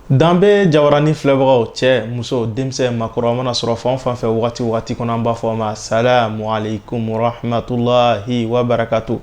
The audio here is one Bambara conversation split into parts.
Danbe Jawarani filɛbagaw cɛ muso denmisɛn makɔrɔ mana sɔrɔ fan fan fɛ wagati kɔnɔ an b'a fɔ ma salamu alaikum warahmatulahi wabarakatuh.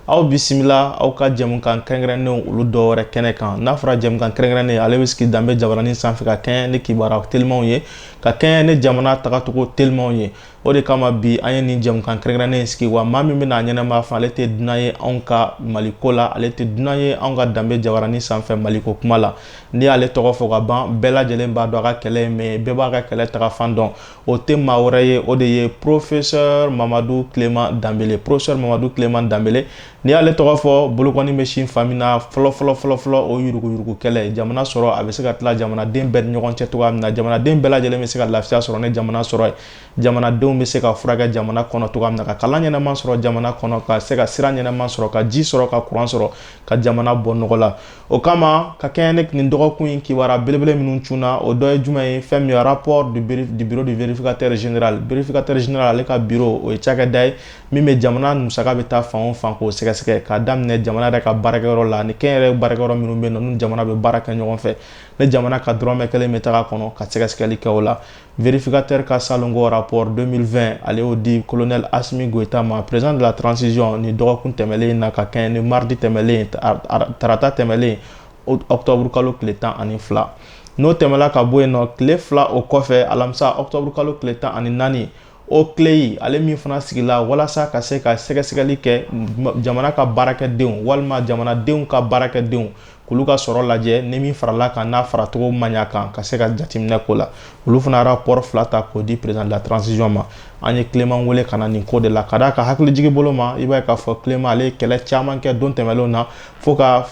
Aw bisimila aw ka jɛmukan kɛrɛnkɛrɛnnenw olu dɔwɛrɛ kɛnɛ kan. N'a fɔra jɛmukan kɛrɛnkɛrɛnnen ale bɛ sigi Danbe Jawarani sanfɛ ka kɛɲɛ ni kibaruya telimanw ye, ka kɛɲɛ ni jamana tagacogo telimanw ye. O de kama bi an ye nin jɛmukan kɛrɛnkɛrɛnnen sigi, wa maa min bɛna ɲɛnɛma fɔ ale tɛ dunan ye anw ka Maliko la, ale tɛ dunan ye anw ka Danbe Jawarani sanfɛ Maliko kuma la. N'i y'ale tɔgɔ fɔ ka ban bɛɛ lajɛlen b'a dɔn a ka kɛlɛ ye min ye, bɛɛ b'a ka kɛlɛ tagafan dɔn. O tɛ maa wɛrɛ ye, o de ye Professeur Mamadu Clément Danbele. Professeur Mamadu Clément Danbele n'i y'ale tɔgɔ fɔ bolokɔni bɛ sin fan min na fɔlɔ o yuruguyurugu kɛlɛ jamana sɔrɔ a bɛ se ka tila jamanaden bɛɛ ni ɲɔgɔn cɛ cogoya min na, jamanaden bɛɛ lajɛlen bɛ se ka lafiya sɔrɔ ni jamana sɔrɔ ye, jamanadenw bɛ se ka furakɛ jamana kɔnɔ cogoya min na, ka kalan ɲɛnama sɔrɔ jamana kɔnɔ, ka se ka sira ɲɛnama sɔrɔ, ka ji sɔrɔ, ka courant sɔrɔ, ka jamana bɔ nɔgɔ la. O kama ka kɛɲɛ ni nin dɔgɔkun in kibaruya belebele minnu cunna, o dɔ ye jumɛn ye? Fɛn min ye rapport du bureau du vérificateur général. Vérificateur général ale ka bureau o ye cakɛda ye min bɛ jamana musaka bɛ taa fan o fan k'o sɛgɛsɛgɛ, k'a daminɛ jamana yɛrɛ ka baarakɛyɔrɔ la, ni kɛnyɛrɛye baarakɛyɔrɔ minnu bɛ yen nɔ n'u jamana bɛ baara kɛ ɲɔgɔn fɛ, ni jamana ka dɔrɔmɛ kelen bɛ taga kɔnɔ ka sɛgɛsɛgɛli kɛ o la. Vérificateur ka salongo rapport 2020 ale y'o di colonel Assimi Goïta ma, président de la transition, ni dɔgɔkun tɛmɛlen na ka kɛɲɛ ni mardi tɛmɛlen tarata tɛmɛlen octobre kalo tile 12. N'o tɛmɛla ka bɔ yen nɔ tile 2 o kɔfɛ alamisa octobre kalo tile 14 o tile yi ale min fana sigila walasa ka se ka sɛgɛsɛgɛli kɛ jamana ka baarakɛdenw walima jamanadenw ka baarakɛdenw k'olu ka sɔrɔ lajɛ ni min farala kan n'a faracogo man ɲa kan ka se ka jateminɛ ko la. Olu fana rapport 2 ta k'o di président de la transition ma. An ye Clément wele ka na nin ko de la, ka d'a ka hakili jigi bolo ma i b'a ye k'a fɔ Clément ale ye kɛlɛ caman kɛ don tɛmɛlenw na fo ka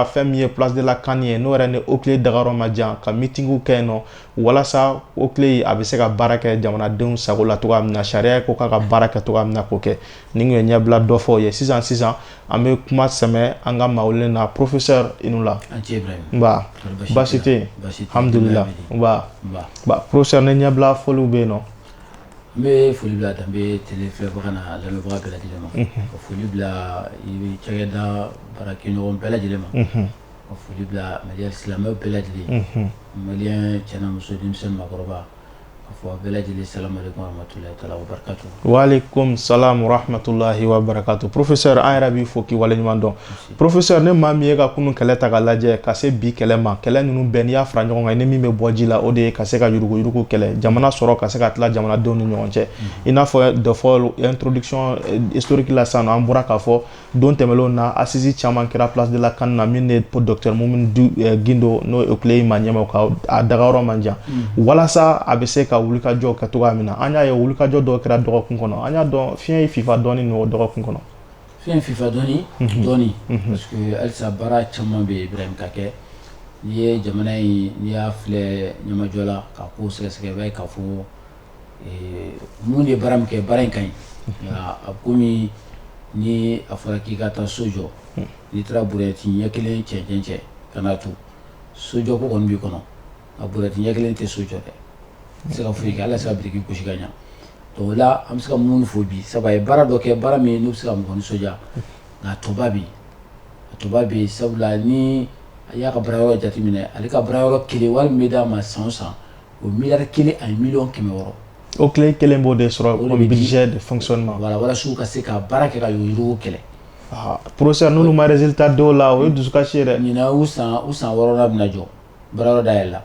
fɛn min ye place de la CAN ye n'o yɛrɛ ni Haut-Clé dagayɔrɔ ma jan, ka meetingiw kɛ yen nɔ walasa Haut-Clé a bɛ se ka baara kɛ jamanadenw sago la cogoya min na, sariya ko k'a ka baara kɛ cogoya min na k'o kɛ. Ni kun ye ɲɛbila dɔ fɔ o ye. Sisan an bɛ kuma sɛmɛ an ka maa wele na Professeur i nu la. Nba baasi tɛ yen? Alhamdulila. Nba Professeur ne ɲɛbila foliw bɛ yen nɔ. N bɛ foli bila Danbe télé filɛbaga n'a lamɛnbaga bɛɛ lajɛlen ma, ka foli bila i bɛ cakɛda baarakɛɲɔgɔn bɛɛ lajɛlen ma, ka foli bila Maliɲɛn silamɛw bɛɛ lajɛlen, Maliɲɛn cɛ n'a muso denmisɛn maakɔrɔba, ka fɔ bɛɛ lajɛlen salamu alaikum warahmatulahi taala wabarakatuh. Wa alaikum salam warahmatulahi wabarakatuh. Professeur an yɛrɛ b'i fo k'i waleɲuman dɔn. Professeur ne maa min ye ka kunun kɛlɛ ta ka lajɛ ka se bi kɛlɛ ma, kɛlɛ ninnu bɛɛ n'i y'a fara ɲɔgɔn kan ni min bɛ bɔ ji la o de ye ka se ka yuruguyurugu kɛlɛ, jamana sɔrɔ ka se ka tila jamanadenw ni ɲɔgɔn cɛ. I n'a fɔ dɔ fɔ introduction historique la sisan an bɔra k'a fɔ don tɛmɛlenw na assise caman kɛra place de la CAN na min ye docteur Mumini Gindo n'o ye Haut-Clé ma ɲɛma ka a dagayɔrɔ man jan, walasa a bɛ se ka wulikajɔ kɛ cogoya min na. An y'a ye wulikajɔ dɔw kɛra dɔgɔkun kɔnɔ, an y'a dɔn fiɲɛ ye fifa dɔɔni n'o dɔgɔkun kɔnɔ. Fiɲɛ fifa dɔɔni parce que halisa baara caman bɛ Ibrahim ka kɛ. N'i ye jamana in n'i y'a filɛ ɲɛmajɔ la ka ko sɛgɛsɛgɛ i b'a ye k'a fɔ mun de ye baara min kɛ baara in ka ɲi, a komi ni a fɔra k'i ka taa so jɔ n'i taara burɛti ɲɛ kelen cɛncɛn cɛ ka n'a to sojɔ ko kɔni b'i kɔnɔ, a burɛti ɲɛ kelen tɛ so jɔ dɛ, se ka foyi kɛ ala se ka biriki gosi ka ɲa. Donc o la an bɛ se ka mun fɔ bi sabu a ye baara dɔ kɛ baara min n'u bɛ se ka mɔgɔ nisɔndiya nka a tɔba bɛ yen sabula ni a y'a ka baarayɔrɔ jateminɛ ale ka baarayɔrɔ kelen wari min bɛ d'a ma san o san o miliyari 1 ani miliyɔn 600. Haut-Clé kelen b'o de sɔrɔ comme budget de fonctionnement. Voilà walasa u ka se ka baara kɛ ka yuruguyurugu kɛlɛ. Professeur n'olu ma résultat dɔw la o ye dusukasi ye dɛ. Ɲinan u san 6nan bɛna jɔ baarayɔrɔ dayɛlɛ la,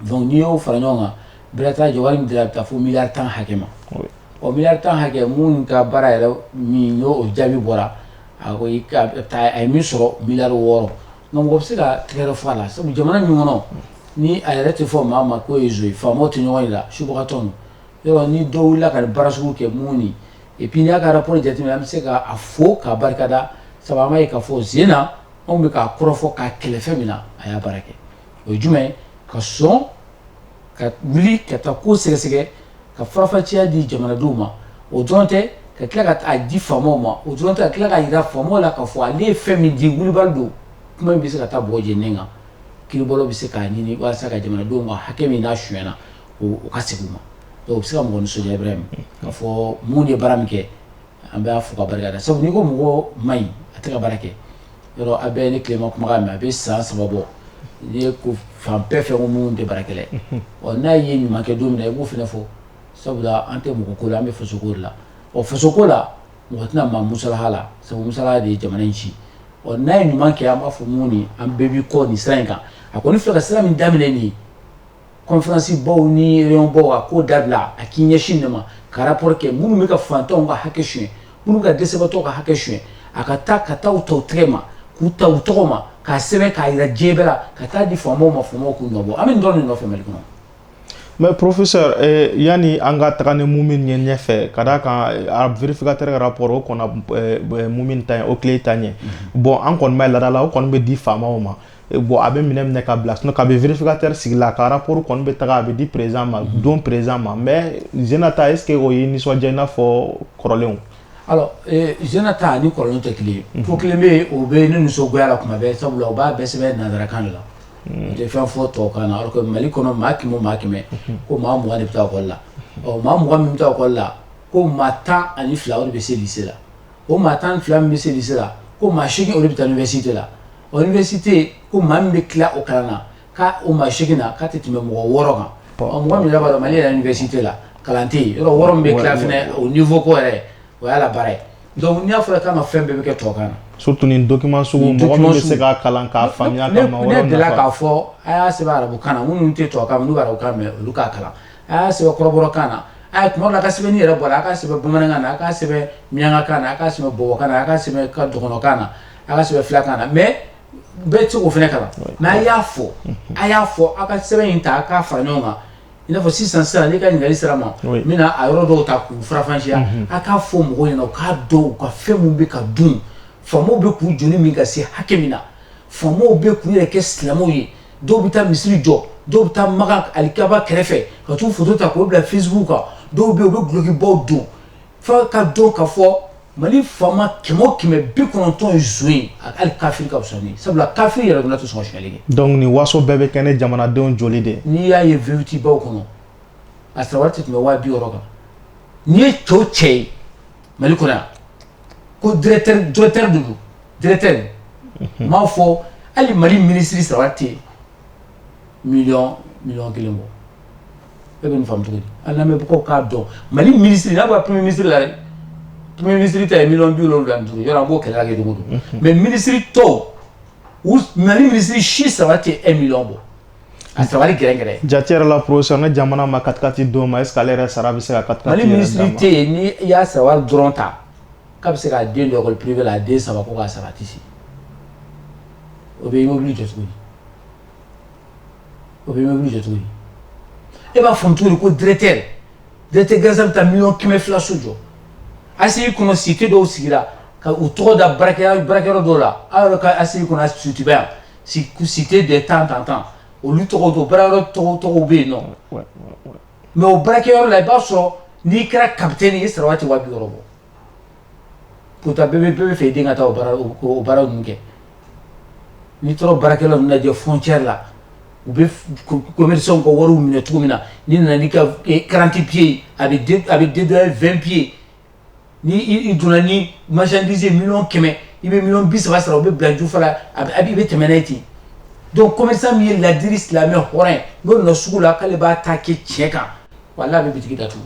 donc n'i y'o fara ɲɔgɔn kan bɛɛ taa jɔ wari min dira a bɛ taa fo miliyari 10 hakɛ ma. O miliyari 10 hakɛ mun ka baara yɛrɛ min n'o jaabi bɔra a ko a ye min sɔrɔ miliyari 6, donc mɔgɔ bɛ se ka tɛgɛrɛ fɔ a la sabu jamana min kɔnɔ ni a yɛrɛ tɛ fɔ maa ma k'o ye zo ye, faamaw tɛ ɲɔgɔn ye la, subagatɔ ninnu yɔrɔ ni dɔw wulila ka baara sugu kɛ mun ni et puis n'i y'a ka rapport jateminɛ an bɛ se k'a fo k'a barikada sabu an b'a ye k'a fɔ sen na anw bɛ k'a kɔrɔfɔ k'a kɛlɛ fɛn min na a y'a baara kɛ. O ye jumɛn ye? Ka sɔn ka wuli ka taa ko sɛgɛsɛgɛ ka farafanciya di jamanadenw ma, o dɔrɔn tɛ ka tila ka taa di faamaw ma, o dɔrɔn tɛ ka tila ka yira faamaw la k'a fɔ ale ye fɛn min di wulibali don kuma in bɛ se ka taa bɔgɔ jeninen kan, kiribɔlaw bɛ se k'a ɲini walasa ka jamanadenw ka hakɛ min n'a sonyɛna o ka segin u ma. Donc o bɛ se ka mɔgɔ nisɔndiya Ibrahim k'a fɔ mun ye baara min kɛ an b'a fɔ ka barika da sabu n'i ko mɔgɔ ma ɲi a tɛ ka baara kɛ, yɔrɔ a bɛɛ ni Clément kumakan mɛn a bɛ san 3 bɔ ye ko fan bɛɛ fɛ ko mun tɛ baarakɛla ye n'a ye ɲuman kɛ don min na i b'o fɛnɛ fɔ sabula an tɛ mɔgɔ ko la an bɛ faso ko de la faso ko la mɔgɔ tɛna maa musalaha la sabu musalaha de ye jamana in ci n'a ye ɲuman kɛ an b'a fɔ mun ni an bɛɛ bi kɔ nin sira in kan a kɔni filɛ ka sira min daminɛ nin conférence baw ni réunion baw a k'o dabila a k'i ɲɛsin de ma ka rapport kɛ minnu bɛ ka fantanw ka hakɛ suɲɛ minnu ka dɛsɛbaatɔw ka hakɛ suɲɛ a ka taa u ta u tɛgɛ ma k'u ta u tɔgɔ ma k'a sɛbɛn k'a yira diɲɛ bɛɛ la ka taa di faamaw ma faamaw k'u nɔbɔ an bɛ nin dɔrɔn de nɔfɛ Mali kɔnɔ. Mais professeur yani an ka taga ni mumin ɲɛ ɲɛfɛ ka d'a kan a vérificateur ka rapport o kɔnna mumin ta ɲɛ o tile ta ɲɛ bon an kɔni b'a laada la o kɔni bɛ di faamaw ma bon a bɛ minɛ ka bila sinon kabi vérificateur sigi la ka rapport kɔni bɛ taga a bɛ di président ma don président ma mais Zenata est ce que o ye nisɔndiya i n'a fɔ kɔrɔlenw. Alors Zenata ni kɔrɔlenw tɛ kelen ye ko kelen bɛ yen o bɛ ne nisɔngoya la kuma bɛɛ sabula o b'a bɛɛ sɛbɛn nanzarakan de la. tɛ fɛn fɔ tubabukan na alors que Mali kɔnɔ maa kɛmɛ o maa kɛmɛ ko maa 20 de bɛ taa école la maa 20 min bɛ taa école la ko maa 12 o de bɛ se lycée la o maa 12 min bɛ se lycée la ko maa 8 o de bɛ taa université la université ko maa min bɛ tila o kalan na k'a o maa 8 na k'a tɛ tɛmɛ mɔgɔ 6 kan mɔgɔ min yɛrɛ b'a dɔn Mali yɛrɛ université la kalan tɛ yen yɔrɔ 6 min bɛ tila fɛnɛ o niveau ko yɛrɛ o y'a la baara ye donc n'i y'a fɔra k'an ka fɛn bɛɛ bɛ kɛ tubabukan na. Surtout nin document sugu mɔgɔ min bɛ se k'a kalan k'a faamuya ka maa wɛrɛw nafa. Ne delila k'a fɔ a y'a sɛbɛn arabukan na minnu tɛ tubabukan mɛn n'u bɛ arabukan mɛn olu k'a kalan a y'a sɛbɛn kɔrɔbɔrɔkan na a ye tuma dɔ la a ka sɛbɛnni yɛrɛ bɔra a k'a sɛbɛn bamanankan na a k'a sɛbɛn miyankakan na a k'a sɛbɛn bɔbɔkan na a k'a sɛbɛn dɔgɔnɔkan na a k'a sɛbɛn filakan na mais bɛɛ tɛ se k'o fɛnɛ kalan mais a y'a fɔ a ka sɛbɛn in ta a k'a fara ɲɔgɔn kan i n'a fɔ sisan n'i ka ɲininkali sera ma n bɛna a yɔrɔ dɔw ta k'u farafansiya a k'a fɔ mɔgɔw ɲɛna u k'a dɔn u ka fɛn min bɛ ka dun faamaw bɛ k'u joli min ka se hakɛ min na faamaw bɛ k'u yɛrɛ kɛ silamɛw ye dɔw bɛ taa misiri jɔ dɔw bɛ taa magan alikaba kɛrɛfɛ ka t'u foto ta k'o bila Facebook kan dɔw bɛ yen u bɛ gulokibaw don fo ka dɔn ka fɔ Mali faama 190 ye zo ye hali kafiri ka fisa ni sabula kafiri yɛrɛ donna tɛ sɔn ka suɲɛli kɛ. Donc nin waso bɛɛ bɛ kɛ ne jamanadenw joli de. N'i y'a ye VUT baw kɔnɔ a sara wari tɛ tɛmɛ 200 kan n'i ye cɛw cɛ ye Mali kɔnɔ yan ko directeur de don directeur m'a fɔ hali Mali ministre sara wari tɛ million kelen bɔ e bɛ nin faamu cogo di hali n'an bɛ bɔ k'a dɔn Mali ministre n'a bɔra premier ministre la dɛ premier ministre ta ye million 75 yɔrɔ an b'o kɛlɛ kɛ cogo don mais ministre tɔw Mali ministre si sara wari tɛ 1 million bɔ a sara wari gɛrɛgɛrɛ. Jate yɛrɛ la professeur ne jamana ma 4x4 d'o ma est ce que ale yɛrɛ sara bɛ se ka 4x4 Mali ministre tɛ yen ni i y'a sara wari dɔrɔn ta k'a bɛ se k'a den don école privée la a den 3 ko k'a sara a tɛ se o bɛ immeuble jɔ cogo di e b'a faamu cogo di ko directeur gansan bɛ taa million 200 so jɔ ACI kɔnɔ cité dɔw sigira ka u tɔgɔ da baarakɛyɔrɔ dɔw la aw yɛrɛ ka ACI kɔnɔ Sotiba yan cité des temps olu tɔgɔ do baarakɛyɔrɔ tɔgɔw bɛ yen nɔ mais o baarakɛyɔrɔ la i b'a sɔrɔ n'i kɛra capitaine ye i sara waati 200 bɔ pourtant bɛɛ bɛ fɛ i den ka taa o baara ninnu kɛ n'i taara baarakɛla ninnu lajɛ frontière la u bɛ commerçants ka wariw minɛ cogo min na n'i nana n'i ka 40 pieds a bɛ dédouaner 20 pieds ni i donna ni marchandise million 100 i bɛ million 30 sara u bɛ bila jufa la i bɛ tɛmɛ n'a ye ten donc commerçant min ye ladiri silamɛ hɔrɔn ye n'o nana sugu la k'ale b'a ta kɛ tiɲɛ kan walahi a bɛ bitigi datugu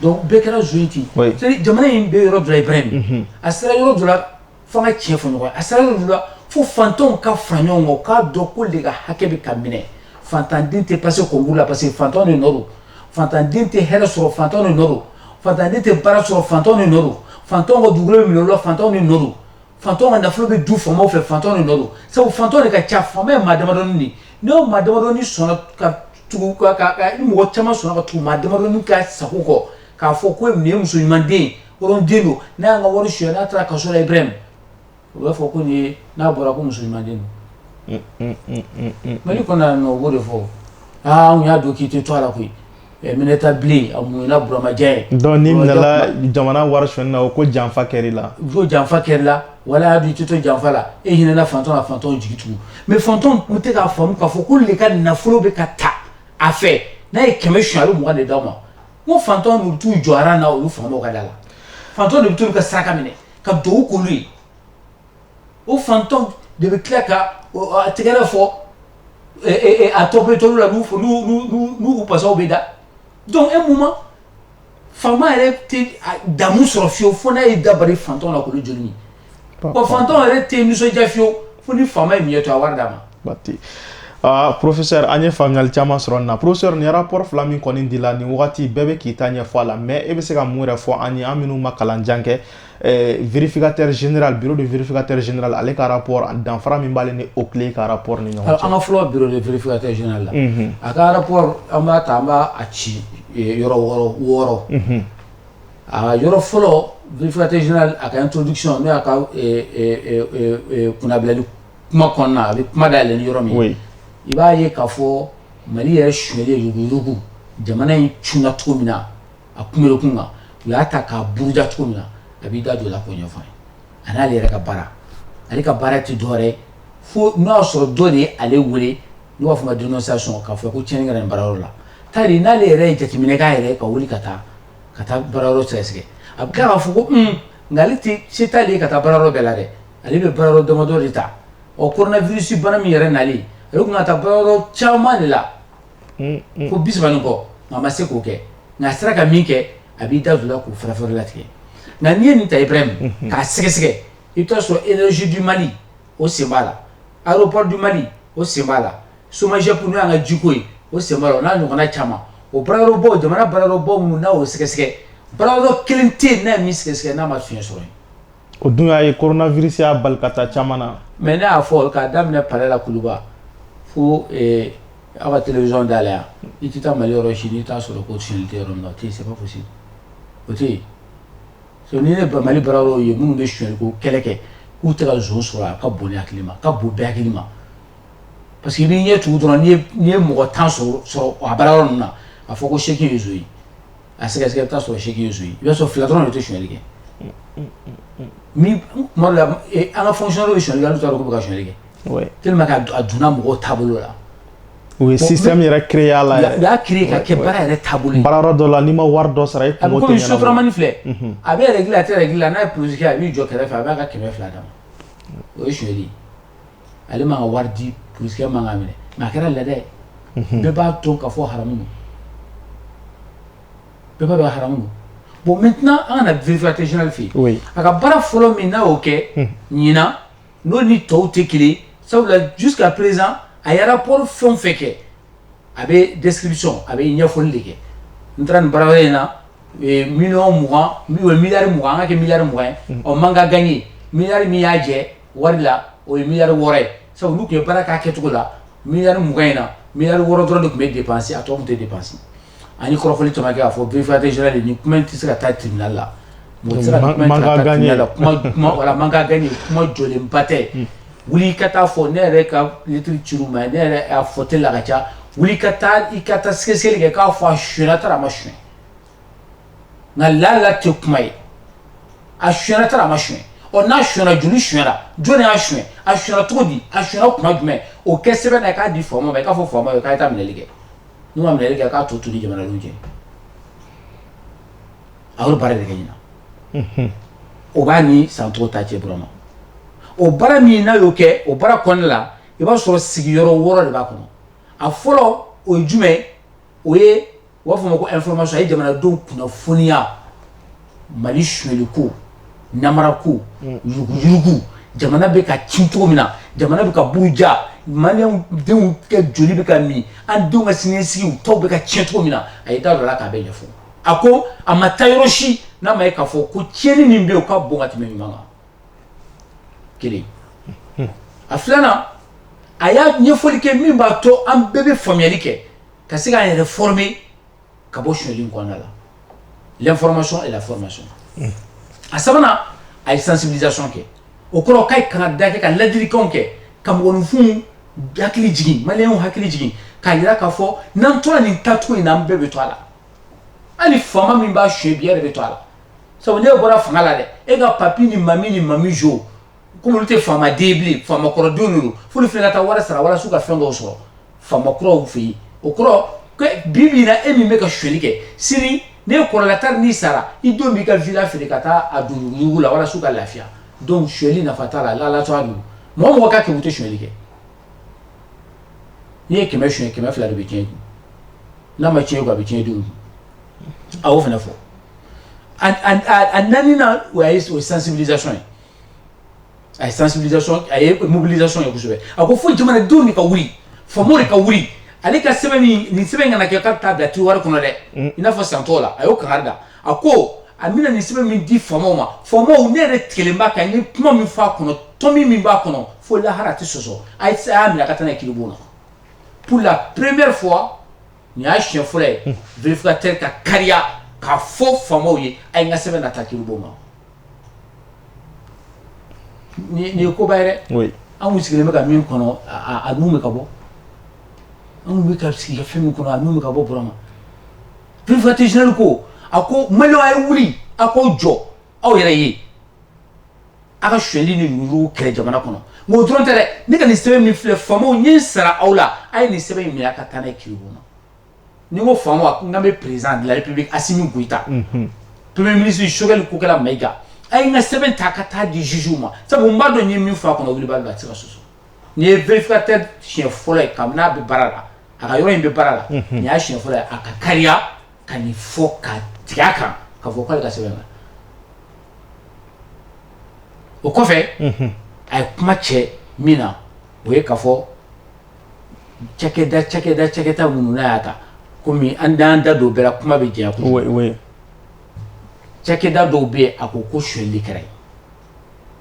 donc bɛɛ kɛra zo ye ten c'est jamana in bɛ yɔrɔ dɔ la Ibrahim a sera yɔrɔ dɔ la fo an ka tiɲɛ fɔ ɲɔgɔn ye a sera yɔrɔ dɔ la fo fantanw ka fara ɲɔgɔn kan u k'a dɔn ko de ka hakɛ bɛ ka minɛ fantanden tɛ passer concours la parce que fantanw de nɔ don fantanden tɛ hɛrɛ sɔrɔ fantanw de nɔ don fantanden tɛ baara sɔrɔ fantanw de nɔ don fantanw ka dugukolo bɛ minɛ o la fantanw de nɔ don fantanw ka nafolo bɛ du faamaw fɛ fantanw de nɔ don sabu fantanw de ka ca faama ye maa damadɔni de n'o maa damadɔni sɔnna ka tugu ni mɔgɔ caman sɔnna ka tugu maa damadɔni ka sago kɔ k'a fɔ ko nin ye muso ɲuman den hɔrɔn den don n'a y'an ka wari suɲɛ n'a taara kaso la Ibrahim u b'a fɔ ko nin ye n'a bɔra ko muso ɲuman den don Mali kɔnɔ yan nɔ u b'o de fɔ an y'a dɔn k'i tɛ to a la koyi minɛta bilen a munna Buramaja ye donc ni minɛla jamana wari suɲɛni na o ko janfa kɛr'i la ko janfa kɛr'i la wala y'a dɔn i tɛ to janfa la e hinɛna fantanw na fantanw jigi tugu mais fantanw tun tɛ k'a faamu k'a fɔ ko le ka nafolo bɛ ka ta a fɛ n'a ye 100 suɲɛ a bɛ 20 de d'aw ma n ko fantanw de bɛ t'u jɔ aran na olu faamaw ka da la fantanw de bɛ t'olu ka saraka minɛ ka duwawu k'olu ye o fantanw de bɛ tila ka a tɛgɛrɛ fɔ a topé tout là nous passons au béda donc un moment fama était d'amour sur fio fona et d'abord fantôme la couleur de lui au fantôme était nous so jafio foni fama mieux to avoir dama bati professeur anye famille chama sronna professeur ni rapport flamin koni dila ni wati bebe ki tanya fala mais e be se ka mure fo ani aminu makalan janke vérificateur général bureau de vérificateur général ale ka rapport dans fara min bale ni o clé ka rapport ni non an flo bureau de vérificateur général la aka rapport amba tamba achi yoro woro yoro flo vérificateur général aka introduction ne aka kuna blali kuma konna avec kuma dalen yoro mi oui i b'a ye k'a fɔ mali yɛrɛ suyɛlen yugu jamana in cunna cogo min na a kunbɛrɛkun kan u y'a ta k'a buruja cogo min na a b'i da don o la k'o ɲɛfɔ an ye a n'ale yɛrɛ ka baara ale ka baara tɛ dɔ wɛrɛ fo n'o y'a sɔrɔ dɔ de ye ale wele n'u b'a fɔ ma dénonciation k'a fɔ ko tiɲɛni kɛra nin baarayɔrɔ la tari n'ale yɛrɛ ye jateminɛ k'a yɛrɛ ka wuli ka taa baarayɔrɔ sɛgɛsɛgɛ a bɛ tila k'a fɔ ko nka ale tɛ se t'ale ye ka taa baarayɔrɔ bɛɛ la dɛ ale bɛ baarayɔrɔ damadɔ de ta ɔ coronavirus bana min yɛrɛ nalen ale kun ka taa baarayɔrɔ caman de la fo 30 kɔ nka a ma se k'o kɛ nka a sera ka min kɛ a b'i da don la k'o fɛrɛfɛrɛ latigɛ nka n'i ye nin ta Ibrahim k'a sɛgɛsɛgɛ i bɛ taa sɔrɔ énergie du Mali o sen b'a la aéroport du Mali o sen b'a la SOMAGEP n'o y'an ka jiko ye o sen b'a la o n'a ɲɔgɔnna caman o baarayɔrɔbaw jamana baarayɔrɔbaw minnu n'a y'o sɛgɛsɛgɛ baarayɔrɔ kelen tɛ yen n'a ye min sɛgɛsɛgɛ n'a ma fiɲɛ sɔrɔ yen o dun y'a ye coronavirus y'a bali ka taa caman na mais ne y'a fɔ k'a daminɛ palais la Kuluba fo aw ka télévision dala yan i tɛ taa Mali yɔrɔ si n'i t'a sɔrɔ ko siyɛnli tɛ yɔrɔ min na o tɛ yen c'est pas possible o tɛ yen so ni ne Mali baarayɔrɔw ye minnu bɛ siyɛnli ko kɛlɛ kɛ k'u tɛ ka zon sɔrɔ a ka bon ni hakili ma a ka bon bɛɛ hakili ma parce que n'i ɲɛ tugu dɔrɔn n'i ye mɔgɔ 10 sɔrɔ a baarayɔrɔ ninnu na a fɔ ko sɛki ye zo ye a sɛgɛsɛgɛ i bɛ taa sɔrɔ sɛki ye zo ye i b'a sɔrɔ 2 dɔrɔn de tɛ siyɛnli kɛ min tuma dɔ la an ka fonctionnaire bɛ siyɛnli kɛ hali t'a dɔn k'u bɛ ka siyɛnli kɛ tellement que a donna mɔgɔw taabolo la o ye système yɛrɛ créé a la u y'a créé ka kɛ baara yɛrɛ taabolo ye baarayɔrɔ dɔ la n'i ma wari dɔ sara i a kungo bɛ tɛ komi ɲɛnabɔ sotaramani filɛ a bɛ règle a tɛ règle la n'a ye police kɛ a b'i jɔ kɛrɛfɛ a b'a ka 200 d'a ma o ye suyɛli ye ale man ka wari di police kɛ man ka minɛ mais a kɛra lada ye bɛɛ b'a dɔn k'a fɔ haramu don bɛɛ b'a dɔn haramu don bon maintenant an kana vérificateur général fɛ yen a ka baara fɔlɔ min n'a y'o kɛ ɲinan n'o ni tɔw tɛ kelen sabula jusqu'à présent a ye rapport fɛn o fɛn kɛ a bɛ description a bɛ ɲɛfɔli de kɛ n taara nin baara wɛrɛ in na miliyɔn 20 miliyari 20 an ka kɛ miliyari 20 ye ɔ man ka gagné miliyari min y'a jɛ wari la o ye miliyari 6 ye sabu n'u tun ye baara k'a kɛcogo la miliyari 20 in na miliyari 6 dɔrɔn de tun bɛ dépenser a tɔ tun tɛ dépenser an ye kɔrɔfɔli caman kɛ k'a fɔ vérificateur général ni kuma in tɛ se ka taa tribunal la mɔgɔ tɛ se ka kuma in ta ka taa tribunal la kuma voilà man ka gagné kuma jɔlenba tɛ wuli i ka taa fɔ ne yɛrɛ ka lettre cir'u ma ne yɛrɛ y'a fɔ tele la ka ca wuli ka taa i ka taa sɛgɛsɛgɛli kɛ k'a fɔ a suyɛnna tara a ma suyɛn nka la tɛ kuma ye a suyɛnna tara a ma suyɛn ɔ n'a suyɛnna joli suyɛnna jɔnni y'a suyɛn a suyɛnna cogo di a suyɛnna kuma jumɛn o kɛ sɛbɛn na k'a di faama ma i k'a fɔ faama ye k'a taa minɛli kɛ n'u ma minɛli kɛ k'a tɔ to ni jamanadenw cɛ a y'o baara de kɛ ɲinan o b'a ni san tɔgɔ ta cɛ Burama o baara min n'a y'o kɛ o baara kɔnɔna la i b'a sɔrɔ sigiyɔrɔ 6 de b'a kɔnɔ a fɔlɔ o ye jumɛn o ye u b'a fɔ ma ko information a ye jamanadenw kunnafoniya Mali suyɛli ko namara ko yuruguyurugu jamana bɛ ka ci cogo min na jamana bɛ ka buruja maliyɛnw denw ka joli bɛ ka min an denw ka siniɲɛsigiw tɔw bɛ ka tiɲɛ cogo min na a ye da dɔ la k'a bɛɛ ɲɛfɔ a ko a ma taa yɔrɔ si n'a ma ye k'a fɔ ko tiɲɛni min bɛ yen o ka bon ka tɛmɛ ɲuman kan kelen a filanan a y'a ɲɛfɔli kɛ min b'a to an bɛɛ bɛ faamuyali kɛ ka se k'an yɛrɛ former ka bɔ suyɛli in kɔnɔna la l'information et la formation a sabanan a ye sensibilisation kɛ o kɔrɔ k'a ye kangariday kɛ ka ladilikanw kɛ ka mɔgɔninfinw hakili jigin maliyɛnw hakili jigin k'a jira k'a fɔ n'an tora nin taacogo in na an bɛɛ bɛ to a la hali faama min b'a suyɛ bi e yɛrɛ bɛ to a la sabu n'e bɔra fanga la dɛ e ka papi ni mami jo komi olu tɛ faama den bilen faama kɔrɔdenw de don f'olu fana ka taa wari sara walasa u ka fɛn dɔw sɔrɔ faama kuraw fɛ yen o kɔrɔ bi bi in na e min bɛ ka suyɛli kɛ sini n'e kɔrɔla tari n'i sara i denw b'i ka villa feere ka taa a don yugu la walasa u ka lafiya donc suyɛli nafa t'a la lalatɔ a don mɔgɔ ka kɛ u tɛ suyɛli kɛ n'i ye 100 suɲɛ 200 de bɛ tiɲɛ dun n'a ma tiɲɛ a bɛ tiɲɛ dun a y'o fana fɔ a naaninan o ye sensibilisation ye a ye sensibilisation a ye mobilisation ye kosɛbɛ a ko fo jamanadenw de ka wuli faamaw de ka wuli ale ka sɛbɛn nin sɛbɛn kana kɛ k'a taa bila tiwari kɔnɔ dɛ i n'a fɔ santɔ la a y'o kangari da a ko a bɛna nin sɛbɛn min di faamaw ma faamaw ne yɛrɛ tigɛlen b'a kan n ye kuma min fɔ a kɔnɔ tɔmi min b'a kɔnɔ fo lahara tɛ sɔsɔ a y'a minɛ a ka taa n'a ye kiribon na pour la première fois nin y'a siɲɛ fɔlɔ ye vérificateur ka kariya k'a fɔ faamaw ye a ye n ka sɛbɛn na taa kiribon ma nin ye koba ye dɛ an kun sigilen bɛ ka min kɔnɔ a nun bɛ ka bɔ an kun bɛ ka sigi ka fɛn min kɔnɔ a nun bɛ ka bɔ Burama vérificateur général ko a ko Maliɲɛnw a ye wuli a k'aw jɔ aw yɛrɛ ye a ka suɲɛli ni yurugu kɛlɛ jamana kɔnɔ nka o dɔrɔn tɛ dɛ ne ka nin sɛbɛn min filɛ faamaw n ye n sara aw la a ye nin sɛbɛn in minɛ a ka taa n'a ye kiribon na ni n ko faamaw n kan bɛ président de la république Assimi Goïta premier ministre Choguel Kokela Maïga a ye n ka sɛbɛn ta ka taa di juge ma sabu n b'a dɔn n ye min fɔ a kɔnɔ wuli b'a la a tɛ se ka sɔsɔ nin ye vérificateur siɲɛ fɔlɔ ye kabini a bɛ baara la a ka yɔrɔ in bɛ baara la nin y'a siɲɛ fɔlɔ ye a ka kariya ka nin fɔ ka tigɛ a kan ka fɔ k'ale ka sɛbɛn na o kɔfɛ a ye kuma cɛ min na o ye k'a fɔ cakɛda minnu n'a y'a ta komi an da don bɛɛ la kuma bɛ jɛya kojugu cakɛda dɔw bɛ yen a ko suɲɛli kɛra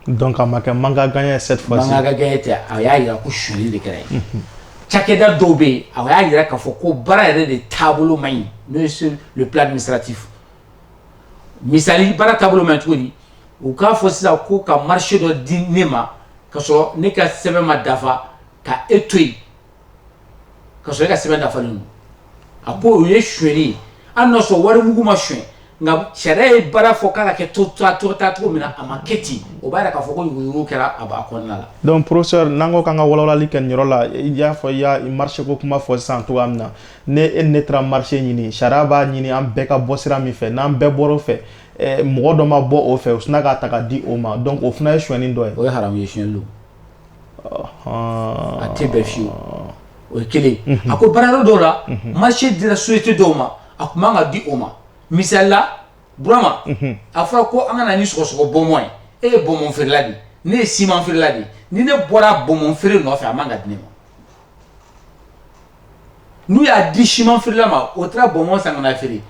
yen donc a ma kɛ mankan gagné cette fois-ci mankan gagné tɛ a y'a jira ko suɲɛli de kɛra yen cakɛda dɔw bɛ yen a y'a jira k'a fɔ ko baara yɛrɛ de taabolo man ɲi n'o ye sur le plan administratif misali baara taabolo man ɲi cogo di u k'a fɔ sisan ko ka marché dɔ di ne ma ka sɔrɔ ne ka sɛbɛn ma dafa ka e to yen ka sɔrɔ e ka sɛbɛn dafalen don a ko o ye suɲɛli ye hali n'a sɔrɔ wari mugu ma suɲɛ nka sariya ye baara fɔ k'a ka kɛ cogo min na a ma kɛ ten o b'a yira k'a fɔ ko yugu kɛra a b'a kɔnɔna la. donc professeur n'an ko k'an ka walawalali kɛ nin yɔrɔ la i y'a fɔ i y'a marché ko kuma fɔ sisan cogoya min na ne e ne taara marché ɲini sariya b'a ɲini an bɛɛ ka bɔ sira min fɛ n'an bɛɛ bɔra o fɛ mɔgɔ dɔ ma bɔ o fɛ o sina k'a ta ka di o ma donc o fana ye suɲɛni dɔ ye. o ye haramu ye suɲɛli don a tɛ bɛn fiyewu o ye kelen a ko baarayɔrɔ dɔw la marché dira société dɔw ma a kun man ka di o ma misali la Burama a fɔra ko an ka na ni sɔgɔsɔgɔ bɔnbɔn ye e ye bɔnbɔn feerela de ne ye siman feerela de ni ne bɔra bɔnbɔn feere nɔfɛ a man ka di ne ma n'u y'a di siman feerela ma o taara bɔnbɔn san ka na feere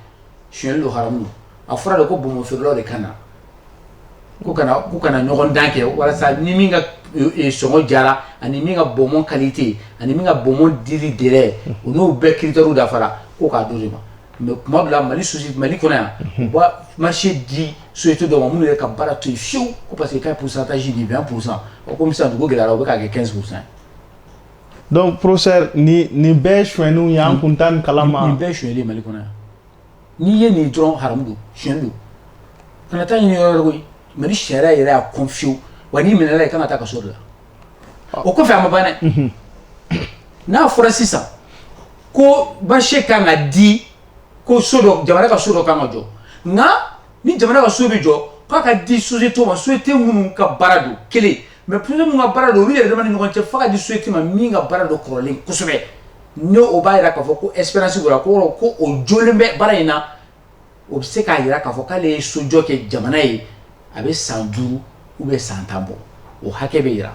suɲɛli don haramu don a fɔra de ko bɔnbɔn feerelaw de ka na k'u kana ɲɔgɔn dan kɛ walasa ni min ka sɔngɔ jara ani min ka bɔnbɔn qualité ani min ka bɔnbɔn dili délai o n'o bɛɛ critères dafara k'o k'a d'o de ma mais kuma dɔ la Mali kɔnɔ yan u b'a marché di société dɔw ma minnu yɛrɛ ka baara to yen fiyewu ko parce que k'a pourcentage di 20% o komi sisan dugu gɛlɛyara o bɛ k'a kɛ 15%. donc professeur nin bɛɛ ye suɲɛniw ye an kun t'a nin kalama. nin bɛɛ ye suɲɛli ye Mali kɔnɔ yan n'i ye nin dɔrɔn haramu don suɲɛli don kana taa ɲini yɔrɔ wɛrɛ koyi Mali sariya yɛrɛ y'a kɔn fiyewu wa n'i minɛla i kan ka taa kaso de la o kɔfɛ a ma ban dɛ n'a fɔra sisan ko marché kan ka di ko so dɔ jamana ka so dɔ kan ka jɔ nka ni jamana ka so bɛ jɔ k'a ka di société ma société minnu ka baara don kelen mais société minnu ka baara don olu yɛrɛ dama ni ɲɔgɔn cɛ f'a ka di société ma min ka baara don kɔrɔlen kosɛbɛ ne o b'a jira k'a fɔ ko espérance b'o la ko o jɔlen bɛ baara in na o bɛ se k'a jira k'a fɔ k'ale ye sojɔ kɛ jamana ye a bɛ san 5 ou bien san 10 bɔ o hakɛ bɛ jira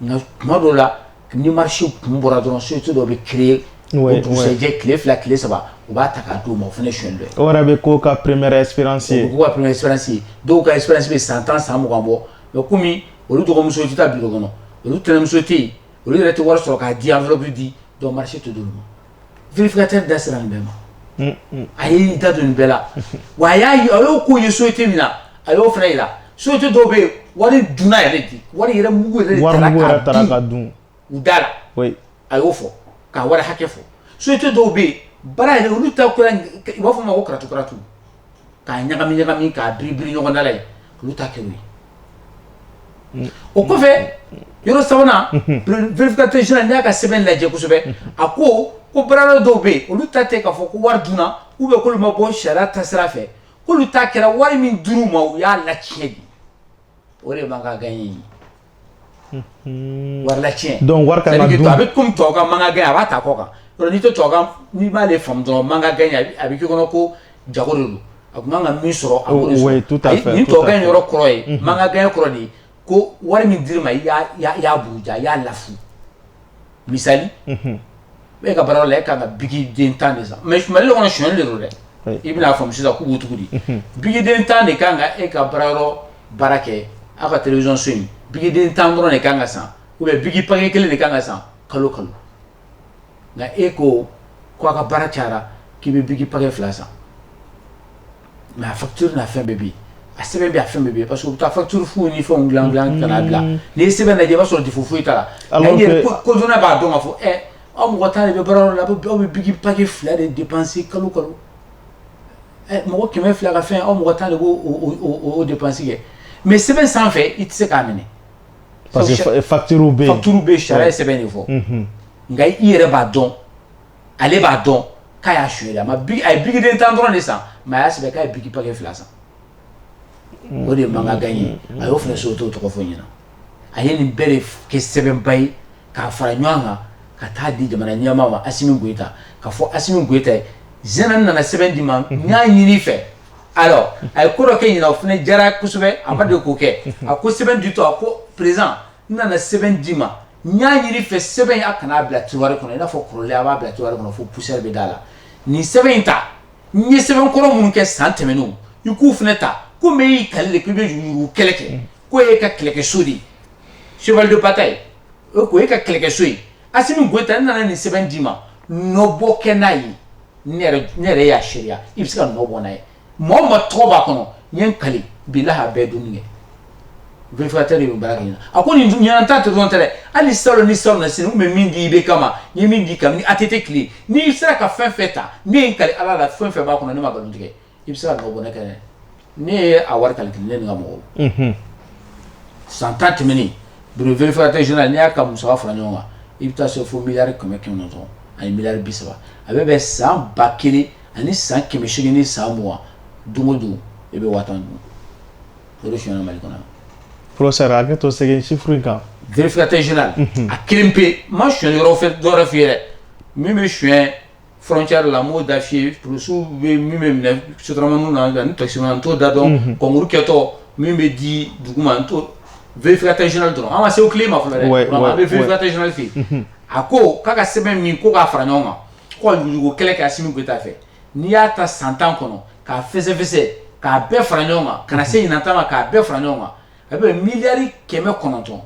nka tuma dɔw la ni marché kun bɔra dɔrɔn société dɔ bɛ créer o dugusɛjɛ tile 2 tile 3 u b'a ta k'a d'o ma o fana ye suɲɛli dɔ ye. o yɛrɛ bɛ k'o ka première expérience ye. o k'u ka première expérience ye dɔw ka expérience bɛ san 10 san 20 bɔ mais komi olu dɔgɔmuso tɛ taa bureau kɔnɔ olu tɛnɛmuso tɛ yen olu yɛrɛ tɛ wari sɔrɔ k'a di enveloppe di donc marché tɛ d'olu ma vérificateur da sera nin bɛɛ ma a ye da don nin bɛɛ la wa a y'o ko ye société min na a y'o fana yira société dɔw bɛ yen wari dunna yɛrɛ de wari yɛrɛ mugu yɛrɛ taara ka dun u da la a y'o fɔ k'a wari hakɛ fɔ société dɔw bɛ yen baara yɛrɛ olu ta kɛra i b'a fɔ ma ko karatu k'a ɲagami k'a biribiri ɲɔgɔn da la ye olu ta kɛ o ye o kɔfɛ yɔrɔ sabanan vérificateur général n'i y'a ka sɛbɛn lajɛ kosɛbɛ a ko baara dɔw bɛ yen olu ta tɛ k'a fɔ ko wari dunna ou bien k'olu ma bɔ sariya taasira fɛ k'olu ta kɛra wari min dir'u ma u y'a latiɲɛ de o de man ka gagné wari la tiɲɛ donc wari kan ka dun a bɛ komi tubabu ka mankan gɛn a b'a ta kɔ kan yɔrɔ n'i tɛ tubabu kan n'i m'ale faamu dɔrɔn mankan gɛn a bɛ k'i kɔnɔ ko jago de don a kun man ka min sɔrɔ a b'o de sɔrɔ nin tubabu kan yɔrɔ kɔrɔ ye mankan gɛn kɔrɔ de ye ko wari min dir'i ma i y'a buruja i y'a lafu misali e ka baara la e kan ka bigi den 10 de san mais Mali kɔnɔ sonyali de don dɛ i bɛna faamu sisan k'u b'o tugu di bigi den 10 de kan ka e ka baara kɛ a ka télévision so in bigi den 10 dɔrɔn de kan ka san ou bien bigi paquet kelen de kan ka san kalo kalo nka e ko a ka baara cayara k'i bɛ bigi paquet 2 san mais a facture n'a fɛn bɛɛ bɛ yen a sɛbɛn bɛ a fɛn bɛɛ bɛ yen parce que u bɛ taa facture fu ni fɛnw dilan ka n'a bila n'i ye sɛbɛn lajɛ i b'a sɔrɔ défaut foyi t'a la nka i yɛrɛ cautionnaire b'a dɔn k'a fɔ aw mɔgɔ tan de bɛ baara yɔrɔ la aw bɛ bigi paquet 2 de dépenser kalo kalo mɔgɔ 200 ka fɛn aw mɔgɔ tan de b'o dépenser kɛ mais sɛbɛn sanfɛ i tɛ se k'a minɛ parce que facture bɛ yen sariya ye sɛbɛn de fɔ nka i yɛrɛ b'a dɔn ale b'a dɔn k'a y'a suyɛri a ye bigi den 10 dɔrɔn de san mais a y'a sɛbɛn k'a ye bigi paquet 2 san o de ye mankan gɛn ye a y'o fana so t'o tɔgɔ fɔ ɲɛna a ye nin bɛɛ de kɛ sɛbɛnba ye k'a fara ɲɔgɔn kan ka taa di jamana ɲɛmaa ma Asimi Goyita ka fɔ Asimi Goyita ye Zena nana sɛbɛn di ma n y'a ɲini i fɛ alors a ye ko dɔ kɛ ɲinan o fana diyara kosɛbɛ a ma de k'o kɛ a ko sɛbɛn ditɔ a ko président n nana sɛbɛn di ma n y'a ɲini i fɛ sɛbɛn a kana bila tiroir kɔnɔ i n'a fɔ kɔrɔlen a b'a bila tiroir kɔnɔ fo poussière bɛ d'a la nin sɛbɛn in ta n ye sɛbɛn kɔrɔ minnu kɛ san tɛmɛnenw i k'u fana ta komi e y'i kale de k'i bɛ yurugu kɛlɛ kɛ ko e ka kɛlɛkɛso de ye cheval de bataille o ko e ka kɛlɛkɛso ye Asimi Goyita n nana nin sɛbɛn d'i ma nɔbɔ kɛ n'a ye ne yɛrɛ y'a sariya i bɛ se ka nɔ bɔ n'a ye mɔgɔ o mɔgɔ tɔgɔ b'a kɔnɔ n ye n kale bilahi a bɛɛ dunni kɛ vérificateur de bɛ baara kɛ ɲinan a ko nin ɲɛnata tɛ dɔrɔn tɛ dɛ hali salon ni salon na sini n tun bɛ min di i bɛ kama n ye min di kabini ATT tile n'i sera ka fɛn fɛn ta ne ye n kale ala la fɛn fɛn b'a kɔnɔ ne ma nkalon tigɛ i bɛ se ka nɔ bɔ ne kɛ ne ye a wari calculé ne ni n ka mɔgɔw san 10 tɛmɛnen bureau vérificateur général n'i y'a ka musaka fara ɲɔgɔn kan i bɛ taa se fo miliyari 100 ani miliyari 30 a bɛ bɛn san 1000 ani san 800 ni san 20 don o don i bɛ 5000 dun o de sonyɛna Mali kɔnɔ. professeur a kɛ to segin chiffre in kan vérificateur général a kelen pe n ma sonyɛli yɔrɔ fɛ dɔwɛrɛ f'i ye dɛ min bɛ sonyɛ frontière la n b'o da f'i ye polisiw bɛ min bɛ minɛ sotaramaninw na ni taximans n t'o da dɔn concours kɛtɔ min bɛ di duguma n t'o vérificateur général dɔrɔn an ma se o tile ma fɔlɔ dɛ an bɛ vérificateur général fɛ yen a ko k'a ka sɛbɛn min ko k'a fara ɲɔgɔn kan ko ka yurugu kɛlɛ kɛ Asimi Goyita fɛ n'i y'a ta san 10 kɔnɔ k'a fɛsɛfɛsɛ k'a bɛɛ fara ɲɔgɔn kan ka na se ɲinan ta ma k'a bɛɛ fara ɲɔgɔn kan a bɛ miliyari 900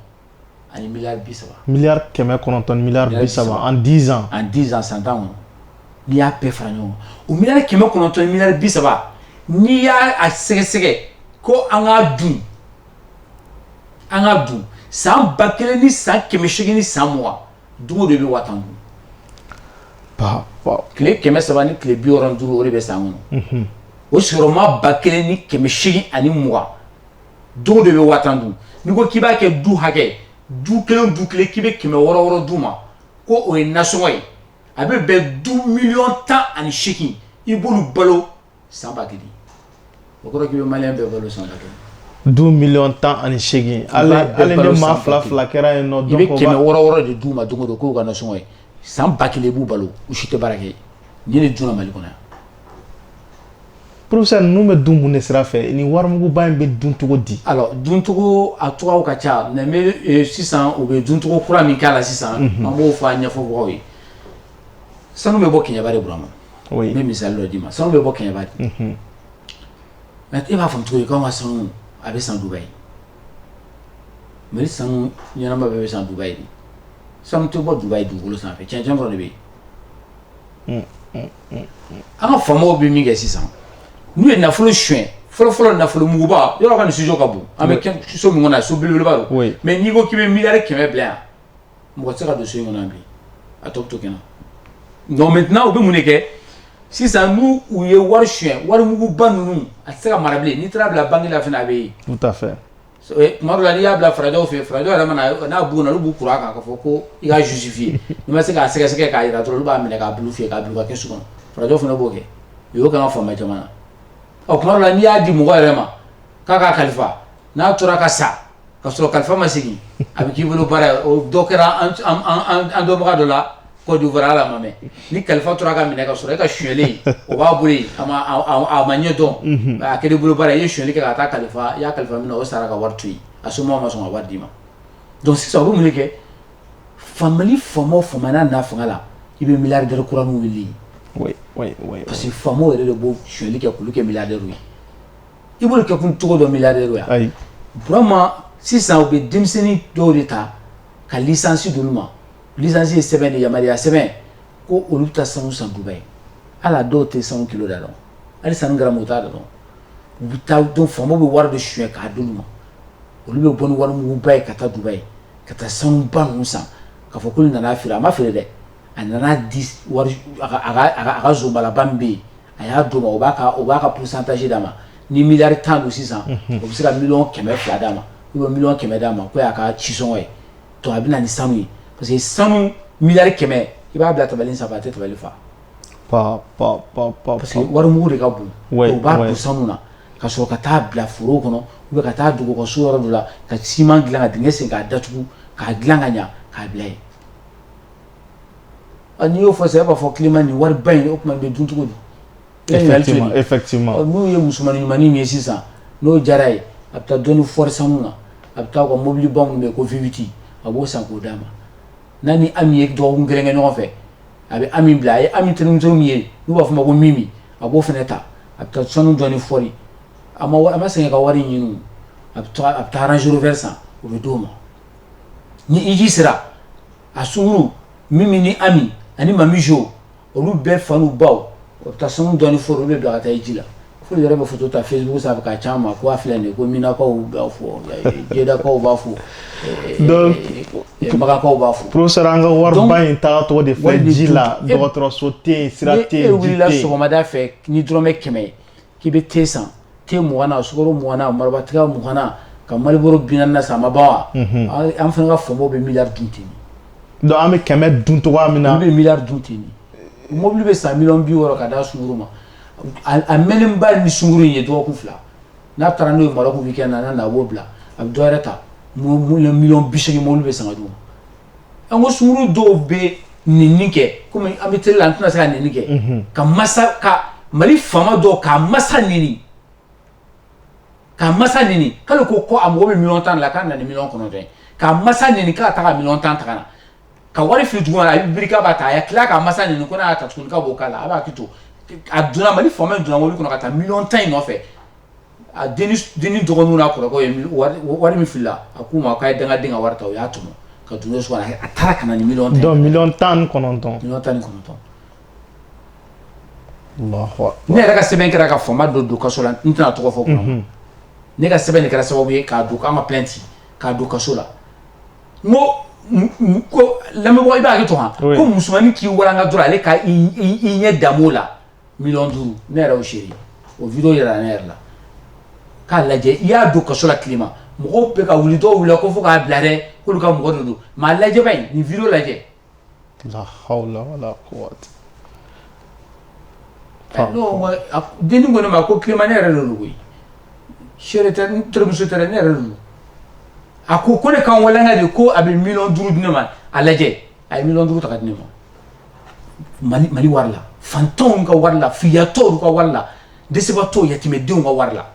ani miliyari 30 miliyari 900 ni miliyari 30 en 10 ans en 10 ans san 10 kɔnɔ n'i y'a bɛɛ fara ɲɔgɔn kan o miliyari 900 ni miliyari 30 n'i y'a sɛgɛsɛgɛ ko an k'a dun san 1000 ni san 800 ni san 20 dugu de bɛ 5000 dun tile 300 ni tile 65 o de bɛ san kɔnɔ o sigiyɔrɔma 1000 ni 800 ani 20 dugu de bɛ 5000 dun n'i ko k'i b'a kɛ du hakɛ du kelen k'i bɛ 600 d'u ma ko o ye nasɔngɔ ye a bɛ bɛn du miliyɔn 18 i b'olu balo san 1000 o kɔrɔ k'i bɛ maliyɛn bɛɛ balo san 1000 du miliyɔn 18 ale ni maa fila kɛra yen nɔ i bɛ 600 de d'u ma don o don k'o ka nasɔngɔ ye san 1000 i b'u balo u si tɛ baara kɛ ni de dunna Mali kɔnɔ yan. professeur ninnu bɛ dun mun de sira fɛ ni warimuguba in bɛ dun cogo di. alors duncogo a cogoyaw ka ca mais sisan u bɛ duncogo kura min k'a la sisan an b'o fɔ a ɲɛfɔbagaw ye sanu bɛ bɔ Kɛɲɛba de Burama n bɛ misali dɔ d'i ma sanu bɛ bɔ Kɛɲɛba de mais e b'a faamu cogo di k'anw ka sanu a bɛ san Dubayi Mali sanu ɲɛnama bɛɛ bɛ san Dubayi de sanu tɛ bɔ Dubayi dugukolo sanfɛ cɛncɛn dɔrɔn de bɛ yen an ka faamaw bɛ min kɛ sisan n'u ye nafolo suɲɛ fɔlɔ nafolo muguba yɔrɔ ka nin sujet ka bon an bɛ so min kɔnɔ so belebeleba don mais n'i ko k'i bɛ miliyari 100 bila yan mɔgɔ tɛ se ka don so in kɔnɔ yan bi a tɔ bɛ to kɛnɛ donc maintenant u bɛ mun de kɛ sisan n'u ye wari suɲɛ wari muguba ninnu a tɛ se ka mara bilen n'i taara bila banque la fana a bɛ yen. tout à fait. tuma dɔ la n'i y'a bila farajɛw fɛ farajɛw yɛrɛ mana n'a bugunna olu b'u kura kan k'a fɔ ko i ka justifier n'i ma se k'a sɛgɛsɛgɛ k'a jira dɔrɔn olu b'a minɛ k'a bulu fiyɛ k'a bila u ka kɛsu kɔnɔ farajɛw fana b'o kɛ o y'o kan ka faama caman na ɔ tuma dɔ la n'i y'a di mɔgɔ yɛrɛ ma k'a k'a kalifa n'a tora ka sa ka sɔrɔ kalifa ma segin a bɛ k'i bolo baara o dɔ kɛra an dɔnbaga dɔ la Côte d'Ivoire ala ma mɛn ni kalifa tora ka minɛ ka sɔrɔ e ka suyɛlen o b'a bolo yen a ma ɲɛ dɔn a kɛra i bolo baara i ye suyɛli kɛ ka taa kalifa i y'a kalifa min na o sara ka wari to yen a somɔgɔw ma sɔn ka wari d'i ma donc sisan o bɛ mun de kɛ famali fama o fama n'a na fanga la i bɛ milliardaire kura min wuli parce que famaw yɛrɛ de b'o suyɛli kɛ k'olu kɛ milliardaire ye i b'olu kɛ kun cogo dɔ milliardaire ya Burama sisan u bɛ denmisɛnnin dɔw de ta ka licence d'olu ma licence ye sɛbɛn de yamaruya sɛbɛn ko olu bɛ taa sanu san Dubaï ala dɔw tɛ sanu kilo da dɔn hali sanu garamu t'a da dɔn u bɛ taa donc famaw bɛ wari de suyɛn k'a d'olu ma olu bɛ bɔ ni wari muguba ye ka taa Dubaï ka taa sanuba ninnu san k'a fɔ k'olu nana feere a ma feere dɛ a nana di wari a ka zonbalaba min bɛ yen a y'a d'o ma o b'a ka pourcentage d'a ma ni miliyari 10 don sisan o bɛ se ka miliyɔn 200 d'a ma ou bien miliyɔn 100 d'a ma ko y'a ka cisɔngɔ ye donc a bɛ na ni sanu ye parce que sanu miliyari 100 i b'a bila tabali sanfɛ a tɛ tabali fa parce que wari mugu de ka bon o b'a don sanu na ka sɔrɔ ka taa bila foro kɔnɔ ou bien ka taa dogo ka so yɔrɔ dɔ la ka ciment dilan ka dingɛ sen k'a datugu k'a dilan ka ɲa k'a bila yen n'i y'o fɔ sisan i b'a fɔ climat nin wari ba in o tuma bɛ dun cogo di effectivement n'u ye musomanin ɲumanin min ye sisan n'o diyara ye a bɛ taa dɔɔni fɔri sanu na a bɛ taa u ka mobili ba minnu bɛ yen ko V8 a b'o san k'o d'a ma n'a ni Ami ye dɔgɔkun kelen kɛ ɲɔgɔn fɛ a bɛ Ami bila a ye Ami terimuso min ye n'u b'a fɔ ma ko Mimi a b'o fana ta a bɛ taa sanu dɔɔni fɔri a ma sɛgɛn ka wari ɲini a bɛ taa Range Rover san o bɛ d'o ma ni hiji sera a sunguru Mimi ni Ami ani Mami Jo olu bɛɛ fa n'u baw o bɛ taa sanu dɔɔni fɔri olu bɛ bila ka taa hiji la fo yɛrɛ bɛ photo ta Facebook sanfɛ k'a ca ma ko a filɛ nin ye ko Minakaw b'a fɔ Jedakaw b'a fɔ Magakaw b'a fɔ professeur an ka wari ba in taga tɔgɔ de filɛ ji la dɔgɔtɔrɔso tɛ yen sira tɛ yen ji tɛ yen e wulila sɔgɔmada fɛ ni dɔrɔmɛ 100 k'i bɛ te san te 20 na sukaro 20 na marabatiga 20 na ka Maliboro 40 na san a ma ban wa an fana ka famaw bɛ miliyari dun ten donc an bɛ 100 dun cogoya min na olu bɛ miliyari dun ten mobili bɛ san miliyɔn 60 ka d'a sunguru ma a mɛnenba ni sunguru in ye dɔgɔkun 2 n'a taara n'o ye Maroc weekend na n'a b'o bila a bɛ dɔ wɛrɛ ta miliyɔn 80 mobili bɛ san ka d'u ma an ko sunguru dɔw bɛ nɛni kɛ komi an bɛ télé la an tɛna se ka nɛni kɛ ka masa ka Mali faama dɔw k'a masa nɛni k'ale ko a mago bɛ miliyɔn 10 la k'a nana ni miliyɔn 9 ye k'a masa nɛni k'a ta ka miliyɔn 10 ta ka na ka wari fili tuguni a bɛ birika b'a ta a y'a tila k'a masa nɛni ko n'a y'a ta tuguni k'a b'o k'a la a b'a hakili to a donna Mali faama donna mobili kɔnɔ ka taa miliyɔn 10 in nɔfɛ a denni dɔgɔninw n'a kɔrɔkɛw ye wari min filila a k'u ma k'a ye dangaden ka wari ta o y'a tɔmɔ ka don n'o so kɔnɔ a taara ka na ni miliyɔn 10 donc miliyɔn 19 miliyɔn 19 ne yɛrɛ ka sɛbɛn kɛra ka faama dɔ don kaso la n tɛna tɔgɔ fɔ kunna ne ka sɛbɛn de kɛra sababu ye k'a don k'an ka plainte k'a don kaso la n ko lamɛnbagaw i b'a hakili to han ko musomanin k'i walanga dɔrɔn ale ka i ɲɛ dam'o la miliyɔn 5 ne yɛrɛ y'o seere o video yɛrɛ ne yɛrɛ la k'a lajɛ i y'a don kaso la tilema mɔgɔw bɛ ka wuli dɔw wulila ko fo k'a bila dɛ k'olu ka mɔgɔ de don mais a lajɛ ba in nin video lajɛ la hawla wala quwwata denni ko ne ma ko tilema ne yɛrɛ de don koyi seere tɛ n terimuso tɛ dɛ ne yɛrɛ de don a ko ne kan walanga de ko a bɛ miliyɔn 5 di ne ma a lajɛ a ye miliyɔn 5 ta ka di ne ma Mali wari la fantanw ka wari la filiyatɔw ka wari la dɛsɛbaatɔw yatimɛdenw ka wari la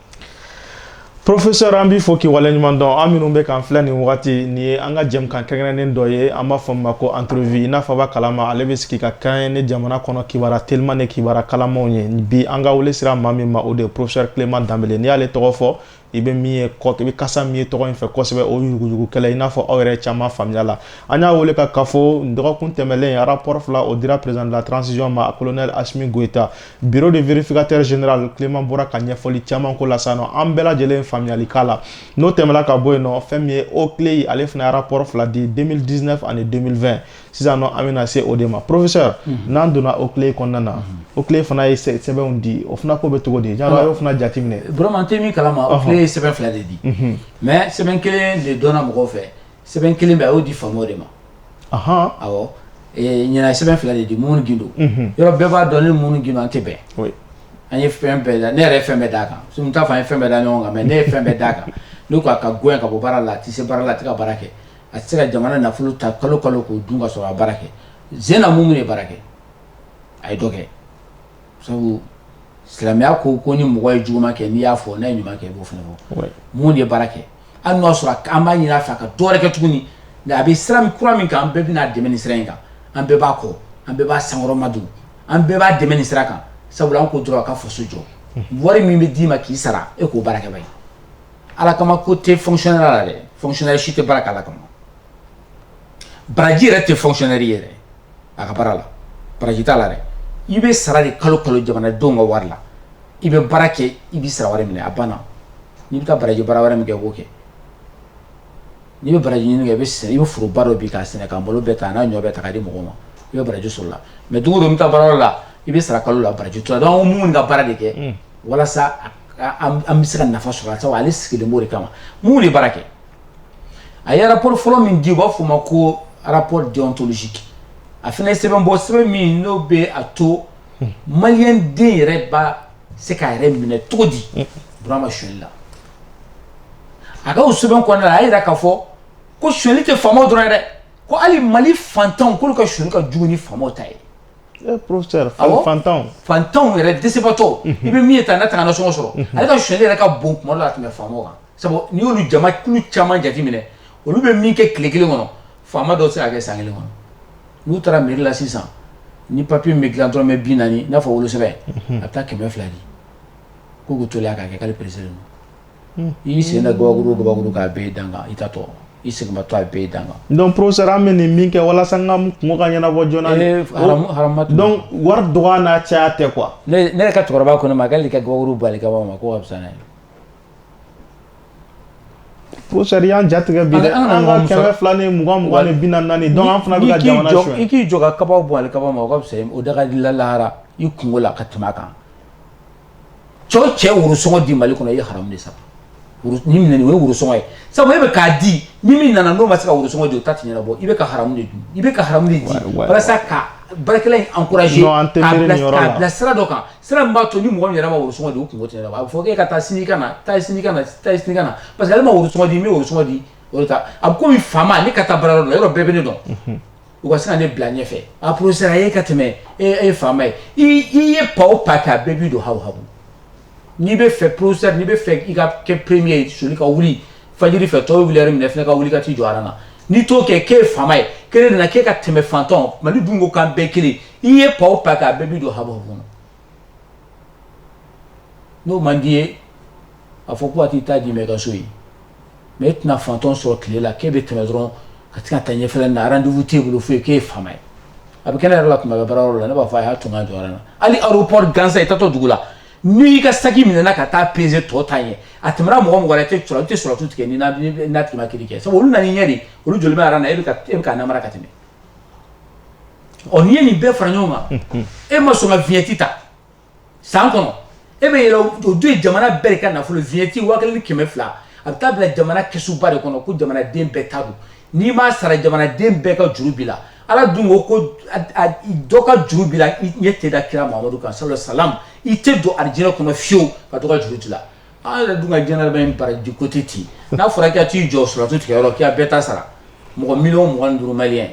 professeur an b'i fɔ k'i waleɲuman dɔn an minnu bɛ k'an filɛ nin wagati nin ye an ka jɛmukan kɛrɛnkɛrɛnnen dɔ ye an b'a fɔ min ma ko entrevue i n'a fɔ a b'a kalama ale bɛ sigi ka kɛɲɛ ni jamana kɔnɔ kibaruya teliman ni kibaruya kalamanw ye bi an ka wele sera maa min ma o de ye professeur Clément Danbele n'i y'ale tɔgɔ fɔ i bɛ min ye i bɛ kasa min ye tɔgɔ in fɛ kosɛbɛ o yuguyugukɛla i n'a fɔ aw yɛrɛ caman faamuya la an y'a wele ka fɔ dɔgɔkun tɛmɛlen rapport fila o dira président de la transition ma colonel Assimi Goïta bureau de vérificateur général Clément bɔra ka ɲɛfɔli caman ko la sisan nɔ an bɛɛ lajɛlen faamuyali k'a la n'o tɛmɛla ka bɔ yen nɔ fɛn min ye Haut-Clé ale fana ye rapport fila di 2019 ani 2020 sisan nɔ an bɛna se o de ma professeur n'an donna Haut-Clé kɔnɔna na Haut-Clé fana ye sɛbɛnw di o fana ko bɛ cogo di yala a y'o fana jateminɛ vraiment n tɛ min kalama Haut-Clé ye sɛbɛn 2 de di mais sɛbɛn 1 de donna mɔgɔw fɛ sɛbɛn 1 bɛ a y'o di faamaw de ma awɔ ɲinan sɛbɛn 2 de di Mumuni Gindo yɔrɔ bɛɛ b'a dɔn ne ni Mumuni Gindo an tɛ bɛn an ye fɛn bɛɛ da ne yɛrɛ ye fɛn bɛɛ d'a kan n t'a fɔ an ye fɛn bɛɛ da ɲɔgɔn kan mais ne ye fɛn bɛɛ d'a kan n'o ko a ka goya ka bɔ baara la a tɛ se baara la a tɛ ka baara kɛ a tɛ se ka jamana nafolo ta kalo kalo k'o dun ka sɔrɔ a baara kɛ zena mun de baara kɛ a ye dɔ kɛ sabu silamɛya ko ni mɔgɔ ye juguman kɛ n'i y'a fɔ n'a ye ɲuman kɛ i b'o fana fɔ mun de ye baara kɛ hali n'o y'a sɔrɔ an b'a ɲini a fɛ a ka dɔ wɛrɛ kɛ tuguni nka a bɛ sira min kura min kan an bɛɛ bɛna dɛmɛ nin sira in kan an bɛɛ b'a kɔ an bɛɛ b'a sankɔrɔ madon an bɛɛ b'a dɛmɛ nin sira kan sabula an ko dɔrɔn a ka faso jɔ wari min bɛ d'i ma k'i sara e k'o baara kɛ ba ye ala kama ko tɛ fonctionnaire la dɛ fonctionnaire si tɛ baara kɛ ala kama baraji yɛrɛ tɛ fonctionnaire yɛrɛ a ka baara la baraji t'a la dɛ i bɛ sara de kalo kalo jamanadenw ka wari la i bɛ baara kɛ i bɛ sara wari minɛ a banna n'i bɛ taa baraji baara wɛrɛ min kɛ i b'o kɛ n'i bɛ baraji ɲini kɛ i bɛ foroba dɔ bi k'a sɛnɛ k'a malo bɛɛ ta n'a ɲɔ bɛɛ ta k'a di mɔgɔw ma i bɛ baraji sɔrɔ la mɛ don o don n bɛ taa baara yɔrɔ la i bɛ sara kalo la baraji tora donc an mun ka baara de kɛ walasa an bɛ se ka nafa sɔrɔ a sabu ale sigilen b'o de kama mun de baara kɛ a ye rapport fɔlɔ min di u b'a fɔ o ma ko rapport déontologique a fana ye sɛbɛn bɔ sɛbɛn min n'o bɛ a to maliyɛn den yɛrɛ b'a se k'a yɛrɛ minɛ cogo di Burama sonyali la a ka o sɛbɛn kɔnɔna la a y'a jira k'a fɔ ko sonyali tɛ faamaw dɔrɔn ye dɛ ko hali Mali fantanw k'olu ka sonyali ka jugu ni faamaw ta ye. Professeur fantanw yɛrɛ dɛsɛbaatɔ i bɛ min ye tan n'a tɛ ka nasɔngɔ sɔrɔ ale ka sonyali yɛrɛ ka bon tuma dɔ la ka tɛmɛ faamaw kan sabu n'i y'olu jamakulu caman jateminɛ olu bɛ min kɛ tile kelen kɔnɔ faama dɔw tɛ se ka kɛ san kelen kɔnɔ n'u taara mairie la sisan ni papier min bɛ dilan dɔrɔn bɛ 40 i n'a fɔ wolosɛbɛn a bɛ taa 200 di ko k'o toli a k'a kɛ k'ale président don i y'i sen da gabakuru k'a bɛɛ dan kan i ta tɔ i seginmatɔ a bɛɛ dan kan. donc professeur an bɛ nin min kɛ walasa n ka kungo ka ɲɛnabɔ joona donc wari dɔgɔya n'a caya tɛ quoi. ne yɛrɛ ka cɛkɔrɔba ko ne ma k'ale ka gabakuru bali ka bɔ a ma ko ka fisa n'a ye. professeur y'an jatigɛ bi dɛ an ka 200 ni 20 ni 40 donc an fana bɛ ka jamana suɲɛ. i k'i jɔ ka kabaw bɔ ale kaba ma o ka fisa o da ka di la lahara i kungo la ka tɛmɛ a kan. cɛ o cɛ worosɔngɔ di Mali kɔnɔ i ye haramu de sara ni minɛ o ye worosɔngɔ ye sabu e bɛ k'a di ni min nana n'o ma se ka worosɔngɔ di o ta tɛ ɲɛnabɔ i bɛ ka haramu de dun i bɛ ka haramu de di walasa ka baarakɛla in encourager k'a bila sira dɔ kan sira min b'a to ni mɔgɔ min yɛrɛ ma worosɔngɔ di o kungo tɛ ɲɛnabɔ a bɛ fɔ k'e ka taa sini ka na taa sini ka na taa sini ka na parce que ale ma worosɔngɔ di n bɛ worosɔngɔ di o de ta a bɛ komi faama ne ka taa baara yɔrɔ la yɔrɔ bɛɛ bɛ ne dɔn u ka se ka ne bila ɲɛfɛ a professeur a ye ka tɛmɛ e ye faama ye i ye pa o pa kɛ a bɛɛ b'i don hawu hawu. N'i bɛ fɛ professeur n'i bɛ fɛ i ka kɛ premier ye soli ka wuli fajiri fɛ tɔw bɛ wuli yɛrɛ minɛ fɛnɛ ka wuli ka t'i jɔ aran na n'i t'o kɛ k'e ye faama ye k'e nana k'e ka tɛmɛ fantanw Mali dun ko k'an bɛɛ kelen i ye pa o pa kɛ a bɛɛ b'i don habu habu kɔnɔ n'o man di ye a fɔ ko a t'i ta di mɛ i ka so ye mɛ e tɛna fantanw sɔrɔ tile la k'e bɛ tɛmɛ dɔrɔn ka se ka taa ɲɛfɛla na rendez-vous t'e bolo foyi k'e ye faama ye a bɛ kɛ ne yɛrɛ la tuma bɛ baara yɔrɔ la ne b'a fɔ a y'a tun ka jɔ aran na hali aéroport gansan i taatɔ dugu la. N'i ka saki minɛna ka taa peser tɔ ta ɲɛ a tɛmɛra mɔgɔ wɛrɛ tɛ sɔrɔ i tɛ sɔrɔtu tigɛ ni n'a tigi ma kiiri kɛ sabu olu nana i ɲɛ de olu joli bɛ aran na e bɛ ka namara ka tɛmɛ ɔ n'i ye nin bɛɛ fara ɲɔgɔn kan e ma sɔn ka vignette ta san kɔnɔ e bɛ yɛlɛ o don ye jamana bɛɛ de ka nafolo vignette 1200 a bɛ taa bila jamana kɛsuba de kɔnɔ ko jamanaden bɛɛ ta don n'i m'a sara jamanaden bɛɛ ka juru b'i la ala dun ko dɔ ka juru b'i la i ɲɛ tɛ da kira Muhamadu kan sallallahu alaihi wasallam i tɛ don arijinɛ kɔnɔ fiyewu ka dɔ ka juru t'i la an yɛrɛ dun ka diɲɛnatigɛ in baraji côté ten n'a fɔra k'i ka t'i jɔ suratu tigɛyɔrɔ k'i ka bɛɛ ta sara mɔgɔ 25 maliyɛn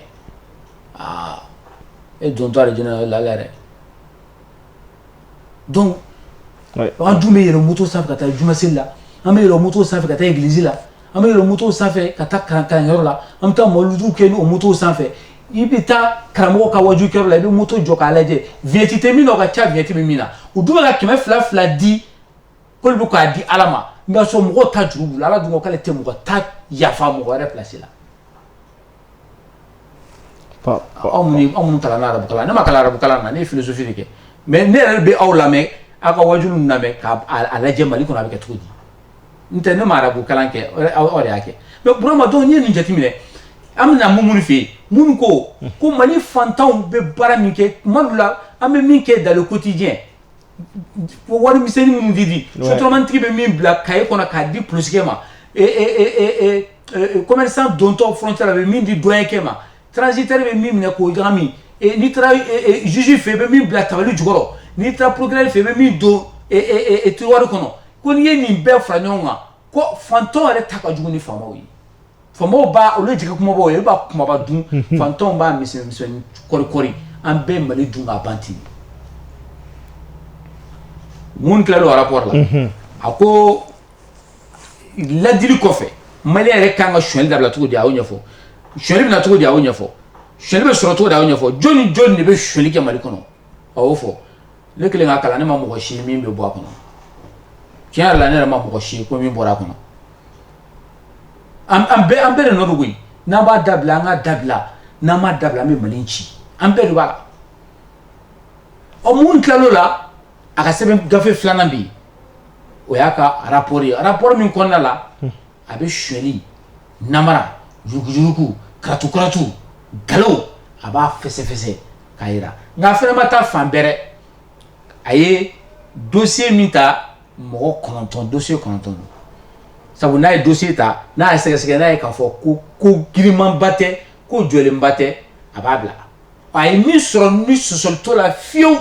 e dontɔ arijinɛ la yɛrɛ donc an dun bɛ yɛlɛ moto sanfɛ ka taa jumaseli la an bɛ yɛlɛ moto sanfɛ ka taa église la an bɛ yɛlɛ moto sanfɛ ka taa kalankɛyɔrɔ la an bɛ taa mawuludu kɛ n'o moto sanfɛ i bɛ taa karamɔgɔ ka wajukɛyɔrɔ la i bɛ moto jɔ k'a lajɛ vignette tɛ min na o ka ca vignette bɛ min na u dun bɛ ka 200 di k'olu bɛ k'a di ala ma nka sɔn mɔgɔw ta juru b'u la ala dun ko k'ale tɛ mɔgɔ ta yafa mɔgɔ wɛrɛ place la. aw minnu kalanna arabukalan ne ma kalan arabukalan na ne ye philosophie de kɛ mais ne yɛrɛ bɛ aw lamɛn aw ka wajulu lamɛn k'a lajɛ Mali kɔnɔ a bɛ kɛ cogo di n tɛ ne ma arabukalan kɛ aw de y'a kɛ mais Burama donc n'i ye nin jateminɛ an bɛna minnu fɛ yen minnu ko Mali fantanw bɛ baara min kɛ tuma dɔw la an bɛ min kɛ dans le quotidien wari misɛnnin minnu di sotrɔmantigi bɛ min bila cahier kɔnɔ k'a di polisikɛ ma commerçant dontɔ frontière la bɛ min di douanier ma transitaire bɛ min minɛ k'o ɲagami n'i taara juge fɛ i bɛ min bila tabali jukɔrɔ n'i taara procureur fɛ i bɛ min don tiroir kɔnɔ ko n'i ye nin bɛɛ fara ɲɔgɔn kan ko fanton yɛrɛ ta ka jugu ni faamaw ye faamaw b'a olu ye jɛgɛ kumabaw ye olu b'a kumaba dun fanton b'a misɛnnin kɔri an bɛɛ Mali dun ka ban ten mun tilala o rapport la a ko ladili kɔfɛ Malien yɛrɛ kan ka suɲɛli dabila cogo di a y'o ɲɛfɔ suɲɛli bɛna cogo di a y'o ɲɛfɔ suɲɛli bɛ sɔrɔ cogo di a y'o ɲɛfɔ jɔni de bɛ suɲɛli kɛ Mali kɔnɔ a y'o fɔ ne kelen ka kalan ne ma mɔgɔ si min bɛ bɔ a kɔnɔ tiɲɛ yɛrɛ la ne yɛrɛ ma mɔgɔ si ko min bɔra a kɔnɔ an bɛɛ de nɔ don koyi n'an b'a dabila an ka dabila n'an m'a dabila an bɛ Mali ci an bɛɛ de b'a la ɔ mun tilal'o la a ka sɛbɛn gafe filanan bɛ yen o y'a ka rapport ye rapport min kɔnɔna la a bɛ suɲɛli namara yuruku karatu galon a b'a fɛsɛfɛsɛ k'a yira nka a fana ma taa fan bɛrɛ a ye dossier min ta mɔgɔ 9 dossier 9 don sabu n'a ye dossier ta n'a ye sɛgɛsɛgɛ n'a ye k'a fɔ ko girimanba tɛ ko jɔlenba tɛ a b'a bila a ye min sɔrɔ ni sɔsɔli t'o la fiyewu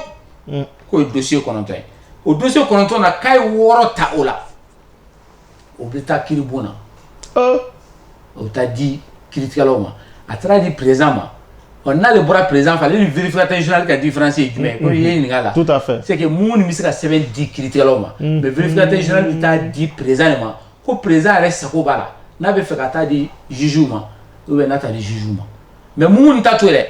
k'o ye dossier 9 ye o dossier 9 na k'a ye 6 ta o la o bɛ taa kiiribon na o bɛ taa di kiiritigɛlaw ma a taara di président ma ɔ n'ale bɔra président fɛ ale ni vérificateur général ka différence ye jumɛn ye ko i ye ɲininka la tout à fait c'est que mun bɛ se ka sɛbɛn di kiiritigɛlaw ma mais vérificateur général bɛ taa di président de ma ko président yɛrɛ sago b'a la n'a bɛ fɛ ka taa di juge ma ou bien n'a ta di juge ma mais mun ta to yɛrɛ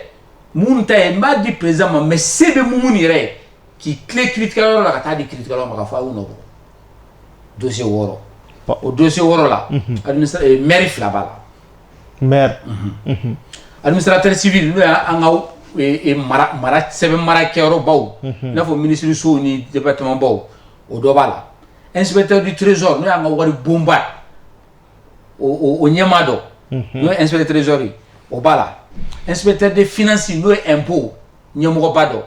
mun ta ye n b'a di président ma mais se bɛ mun yɛrɛ ye k'i tile kiiritigɛlayɔrɔ la ka taa di kiiritigɛlaw ma ka fɔ a y'u nɔ bɔ dossier 6 o dossier 6 la maire 2 b'a la maire administrateur civil n'o y'an ka mara sɛbɛn mara kɛyɔrɔ baw i n'a fɔ ministre so ni département baw o dɔ b'a la inspecteur du trésor n'o y'an ka wari bonba o ɲɛmaa dɔ n'o ye inspecteur trésor ye o b'a la inspecteur des finances n'o ye impôt ɲɛmɔgɔba dɔ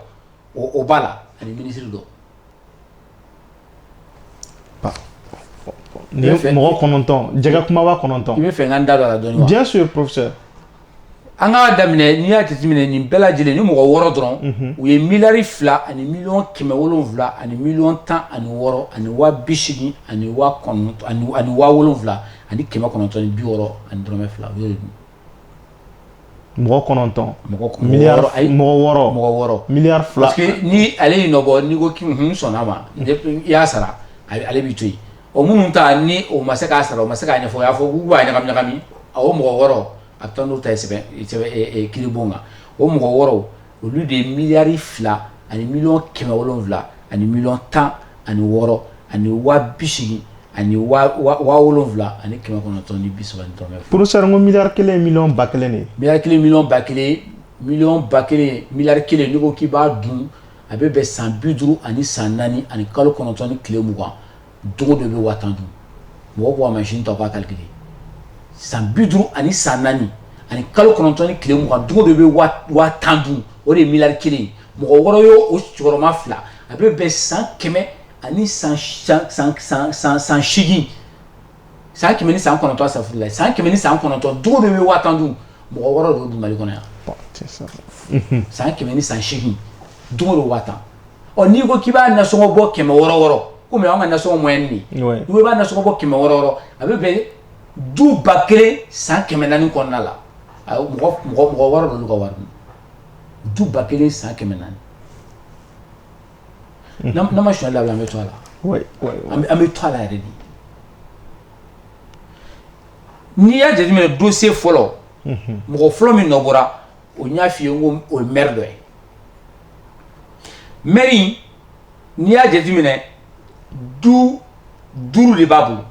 o b'a la ani ministre dɔ ni mɔgɔ 9 jɛgɛ kumaba 9 i bɛ fɛ n ka n da don a la dɔɔni wa bien sûr professeur an ka daminɛ n'i y'a jateminɛ nin bɛɛ lajɛlen ni mɔgɔ 6 dɔrɔn u ye miliyari 2 ani miliyɔn 700 ani miliyɔn 16 ani 80,000 ani 9 ani 7,000 ani 960 ani dɔrɔmɛ 2 o y'o de dun mɔgɔ 9 miliyari mɔgɔ 6 miliyari 2 parce que ni ale y'i nɔbɔ n'i ko k'i sɔnna a ma i y'a sara ale b'i to yen o minnu ta ni o ma se k'a sara o ma se k'a ɲɛfɔ o y'a fɔ k'u b'a ɲagami a o mɔgɔ 6 a bɛ taa n'u ta ye sɛbɛn kiiribon kan o mɔgɔ 6 olu de ye miliyari 2 ani miliyɔn 700 ani miliyɔn 16 ani 80,000 ani 70,000 ani 930 professeur n ko miliyari 1 ye miliyɔn 1000 de ye miliyari 1 miliyɔn 1000 miliyɔn 1000 miliyari 1 n'i ko k'i b'a dun a bɛ bɛn san 50 ani san 4 ani kalo 9 ni tile 20 dogo dɔ bɛ 1000 dun mɔgɔ ko a machine tɔ k'a calculer san 50 ani san 4 ani kalo 9 ni tile 20 dogo dɔ bɛ 1000 dun o de ye miliyari 1 ye mɔgɔ wɔɔrɔ ye o cɛkɔrɔba 2 a bɛ bɛn san 100 ani san 8 san 100 ni san 9 safurulayi san 100 ni san 9 dogo dɔ bɛ 1000 dun mɔgɔ wɔɔrɔ de y'o dun Mali kɔnɔ yan san 100 ni san 8 dogo dɔ 1000 ɔ n'i ko k'i b'a nasɔngɔ bɔ 600 komi an ka nasɔngɔ moyenne de ye n'i ko i b'a nasɔngɔ bɔ 600 a bɛ bɛn du 1000 san 400 kɔnɔna la mɔgɔ wɔɔrɔ de y'olu ka wari dun du 1000 san 400 n'a ma suɲɛli dabila an bɛ to a la an bɛ to a la yɛrɛ de n'i y'a jateminɛ dossier fɔlɔ mɔgɔ fɔlɔ min nɔ bɔra o n y'a f'i ye n ko o ye maire dɔ ye maire in n'i y'a jateminɛ du 5 de b'a bolo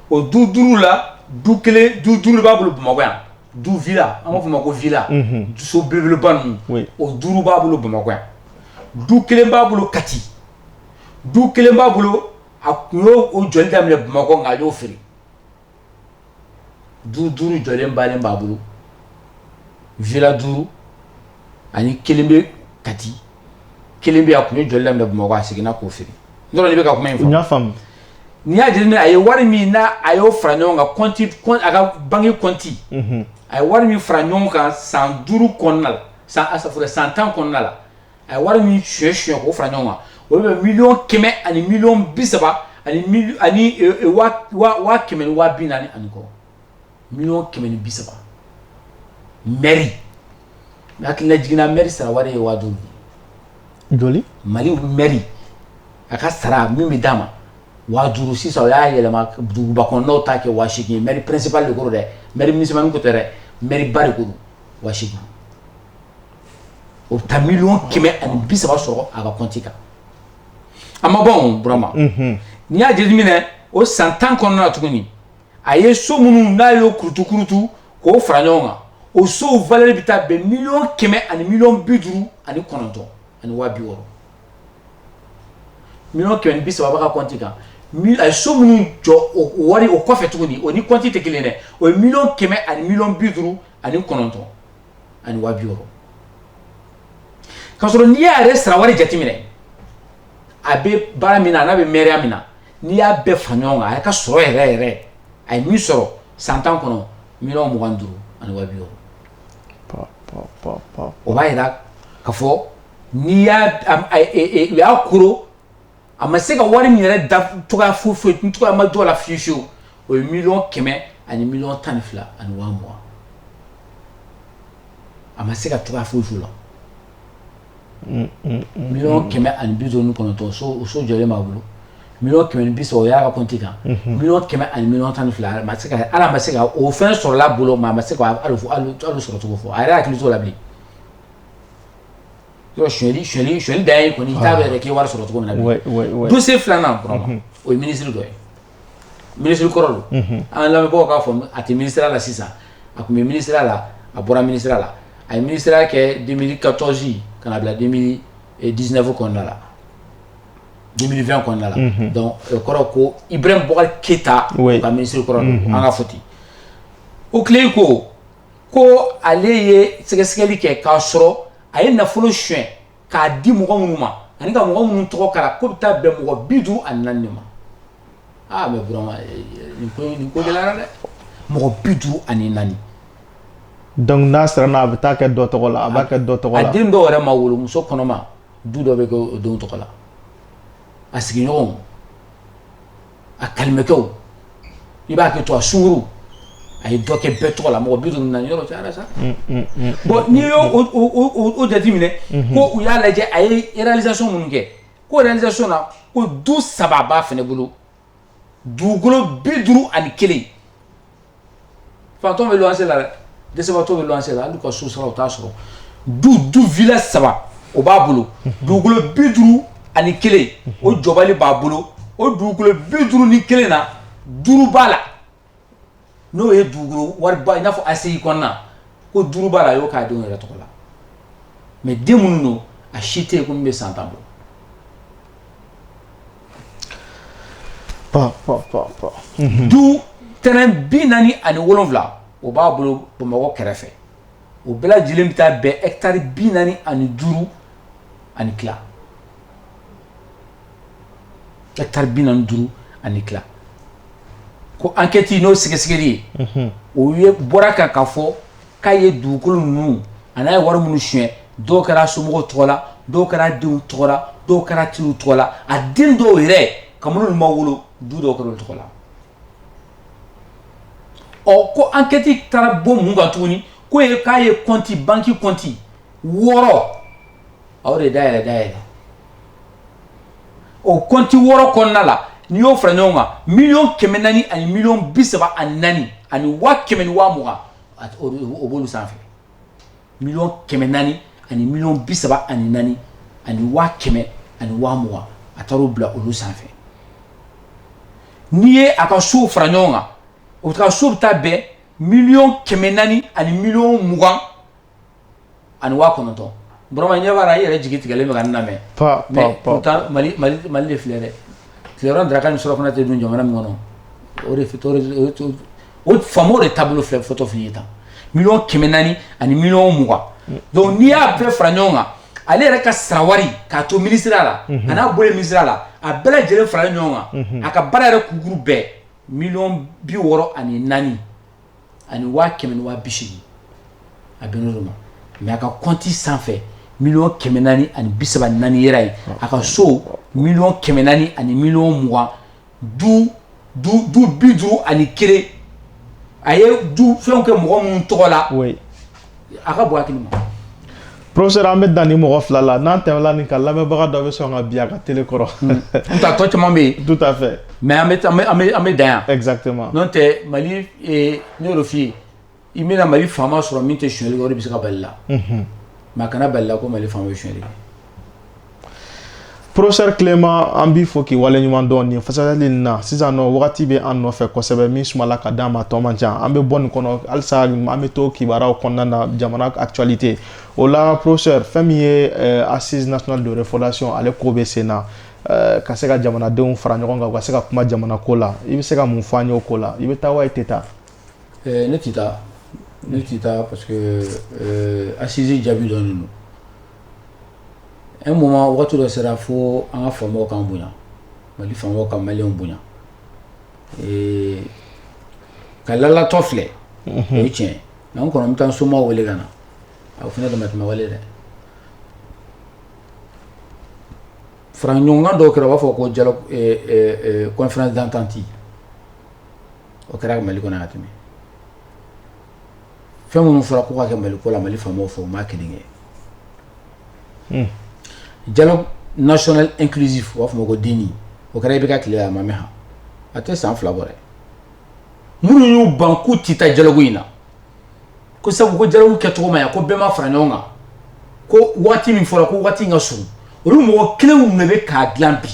o du 5 la du 5 de b'a bolo Bamakɔ yan du villa an b'a fɔ o ma ko villa so belebeleba ninnu o 5 b'a bolo Bamakɔ yan du 1 b'a bolo Kati du 1 b'a bolo a kun y'o jɔli daminɛ Bamakɔ nka a y'o feere du 5 jɔlen balen b'a bolo villa 5 ani 1 bɛ Kati 1 bɛ a kun ye jɔli daminɛ Bamakɔ a seginna k'o feere n dɔrɔn de bɛ ka kuma in fɔ. n y'a faamu. n'i y'a jateminɛ a ye wari min n'a a y'o fara ɲɔgɔn kan compte a ka banque compte a ye wari min fara ɲɔgɔn kan san 5 kɔnɔna la san 10 kɔnɔna la a ye wari min suɲɛ k'o fara ɲɔgɔn kan o bɛ bɛn miliyɔn 100 ani miliyɔn 30 wa kɛmɛ ni wa bi naani ani kɔ miliyɔn kɛmɛ ni bi saba mairie hakilina jiginna mairie sara wari ye wa duuru joli Mali mairie a ka sara min bɛ d'a ma wa duuru sisan o y'a yɛlɛma duguba kɔnɔnaw ta kɛ wa seegin mairie principal de ko dɛ mairie municipal ko tɛ dɛ mairie ba de ko don wa seegin o bɛ taa miliyɔn kɛmɛ ani bi saba sɔrɔ a ka compte kan a ma bɔn Burama n'i y'a jateminɛ o san 10 kɔnɔna na tuguni a ye so minnu n'a y'o kurutu k'o fara ɲɔgɔn kan o sow valeur bɛ taa bɛn miliyɔn kɛmɛ ani miliyɔn 59 ani wa 60 miliyɔn kɛmɛ ni bi saba b'a ka compte kan a ye so minnu jɔ o wari o kɔfɛ tuguni o ni compte tɛ kelen dɛ o ye miliyɔn kɛmɛ ani miliyɔn 59 ani wa 60 k'a sɔrɔ n'i y'a yɛrɛ sara wari jateminɛ a bɛ baara min na n'a bɛ mairie min na n'i y'a bɛɛ fara ɲɔgɔn kan a ka sɔrɔ yɛrɛ a ye min sɔrɔ san 10 kɔnɔ miliyɔn 25 ani wa 60 o b'a yira k'a fɔ n'i y'a koro a ma se ka wari min yɛrɛ da cogoya foyi cogoya ma dɔ la fiyewu o ye miliyɔn kɛmɛ ani miliyɔn 12 ani wa 20 a ma se ka cogoya foyi la miliyɔn kɛmɛ ani bi duuru ni kɔnɔntɔn so jɔlen b'a bolo miliyɔn kɛmɛ ni bi saba o y'a ka compte kan miliyɔn kɛmɛ ani miliyɔn 12 ala ma se ka o fɛn sɔrɔla bolo ma a ma se ka hali sɔrɔ cogo fɔ a yɛrɛ hakili t'o la bilen yɔrɔ suɲɛli dan ye kɔni i t'a dɔn yɛrɛ k'i wari sɔrɔ cogo min na bilen dossier filanan Burama o ye ministre dɔ ye ministre kɔrɔ don an lamɛnbagaw k'a fɔ a tɛ ministère la sisan a tun bɛ ministère la a bɔra ministère la a ye ministère kɛ 2014 ka na bila 2019 kɔnɔna la 2020 kɔnɔna la donc o kɔrɔ ko Ibrahim Boubacar Keita ka ministre kɔrɔ don an ka fɔ ten o tile ko ale ye sɛgɛsɛgɛli kɛ k'a sɔrɔ a ye nafolo suɲɛ k'a di mɔgɔ minnu ma ani ka mɔgɔ minnu tɔgɔ kala ko bɛ taa bɛn mɔgɔ 54 de ma mais Burama nin ko gɛlɛyara dɛ mɔgɔ 54 donc n'a sera n'a bɛ taa kɛ dɔ tɔgɔ la a b'a kɛ dɔ tɔgɔ la a den dɔw yɛrɛ ma wolo muso kɔnɔma du dɔ bɛ kɛ o denw tɔgɔ la a sigiɲɔgɔnw a kalimɛkɛw i b'a kɛ to a sunkuru a ye dɔ kɛ bɛɛ tɔgɔ la mɔgɔ 54 yɔrɔ cayara sa bon n'i y'o jateminɛ ko u y'a lajɛ a ye réalisation minnu kɛ ko réalisation na ko du 3 b'a fɛnɛ bolo dugukolo 51 fantɔn bɛ luwanse la dɛ dɛsɛbaatɔ bɛ luwanse la hali ka so sara o t'a sɔrɔ du village 3 o b'a bolo dugukolo 51 o jɔbali b'a bolo o dugukolo 51 na 5 b'a la n'o ye dugukolo wariba i n'a fɔ ACI kɔnɔna ko 5 b'a la a y'o k'a denw yɛrɛ tɔgɔ la mais den minnu don a si tɛ yen ko min bɛ san 10 bɔ du terrain 47 o b'a bolo Bamakɔ kɛrɛfɛ o bɛɛ lajɛlen bɛ taa bɛn hectare 45 ani tila hectare 45 ani tila ko enquête n'o sɛgɛsɛgɛli ye o ye bɔra kan k'a fɔ k'a ye dugukolo ninnu a n'a ye wari minnu suɲɛ dɔw kɛra somɔgɔw tɔgɔ la dɔw kɛra denw tɔgɔ la dɔw kɛra teriw tɔgɔ la a den dɔw yɛrɛ ka minnu ma wolo du dɔw kɛra olu tɔgɔ la ko enquête taara bɔ mun kan tuguni ko ye k'a ye compte banque compte 6 a y'o de dayɛlɛ o compte 6 kɔnɔna la n'i y'o fara ɲɔgɔn kan miliyɔn 400 ani miliyɔn 34 ani wa 100 ni wa 20 o b'olu sanfɛ miliyɔn 400 ani miliyɔn 34 ani wa 100 ani wa 20 a taar'o bila olu sanfɛ n'i ye a ka so fara ɲɔgɔn kan o ka so bɛ taa bɛn miliyɔn 400 ani miliyɔn 20 ani wa 9 Burama ɲɛ b'a la i yɛrɛ jigi tigɛlen bɛ ka n lamɛn mais pourtant Mali de filɛ dɛ Tilebara Daraka ni Surafana tɛ dun jamana min kɔnɔ o faamaw de taabolo filɛ fɔtɔ f'i ye tan miliyɔn 400 ani miliyɔn 20 donc n'i y'a bɛɛ fara ɲɔgɔn kan ale yɛrɛ ka sara wari k'a to ministère la a n'a bɔlen ministère la a bɛɛ lajɛlen faralen ɲɔgɔn kan a ka baara yɛrɛ kukuru bɛɛ miliyɔn 64 ani wa 100 ni wa 80 a bɛnn'o ma mais a ka compte sanfɛ miliyɔn 434 yɛrɛ ye a ka so miliyɔn 400 ani miliyɔn 20 du bidru ani kere aye du fɛn kɛ mɔgɔ mun tɔgɔ la oui a ka bɔ hakili ma professeur an bɛ dan ni mɔgɔ fila la n'an tɛmɛla nin kan lamɛnbaga dɔ bɛ sɔn ka bi a ka télé kɔrɔ n ta tɔ caman bɛ yen tout à fait mais an bɛ dan yan exactement n'o tɛ Mali ne y'o de f'i ye i bɛna Mali faama sɔrɔ min tɛ sonyɛli kɛ o de bɛ se ka bali la mais a kana bali la ko Mali faama bɛ sonyɛli kɛ. professeur Clément an b'i fo k'i waleɲuman dɔn nin fasali nin na sisan nɔ wagati bɛ an nɔfɛ kosɛbɛ min sumala ka d'an ma tɔ man ca an bɛ bɔ nin kɔnɔ halisa an bɛ to kibaruyaw kɔnɔna na jamana actualité o la professeur fɛn min ye assise nationale de refondation ale ko bɛ sen na ka se ka jamanadenw fara ɲɔgɔn kan u ka se ka kuma jamana ko la i bɛ se ka mun fɔ an ye o ko la i bɛ taa wa i tɛ taa. Ne tɛ taa parce que assise jaabi dɔɔnin don. Un moment wagati dɔ sera fo an ka faamaw k'an bonya Mali faamaw ka maliyɛnw bonya ka lalatɔ filɛ o ye tiɲɛ mais an kɔni an bɛ taa somaw wele ka na a fana damatɛmɛ wale dɛ fara ɲɔgɔnkan dɔw kɛra u b'a fɔ ko dialogue conférence d'entente o kɛra Mali kɔnɔ yan tɛmɛ fɛn minnu fɔra ko ka kɛ Mali ko la Mali faamaw fɛ u m'a kelen kɛ. Dialogue national inclusif o b'a fɔ ma ko DENI o kɛra IBK tile la a ma mɛn han a tɛ san 2 bɔ dɛ minnu y'u ban k'u tɛ taa dialogue in na ko sabu ko dialogue kɛcogo ma ɲɛ ko bɛɛ ma fara ɲɔgɔn kan ko waati min fɔra ko waati in ka surun olu mɔgɔ kelenw de bɛ k'a dilan bi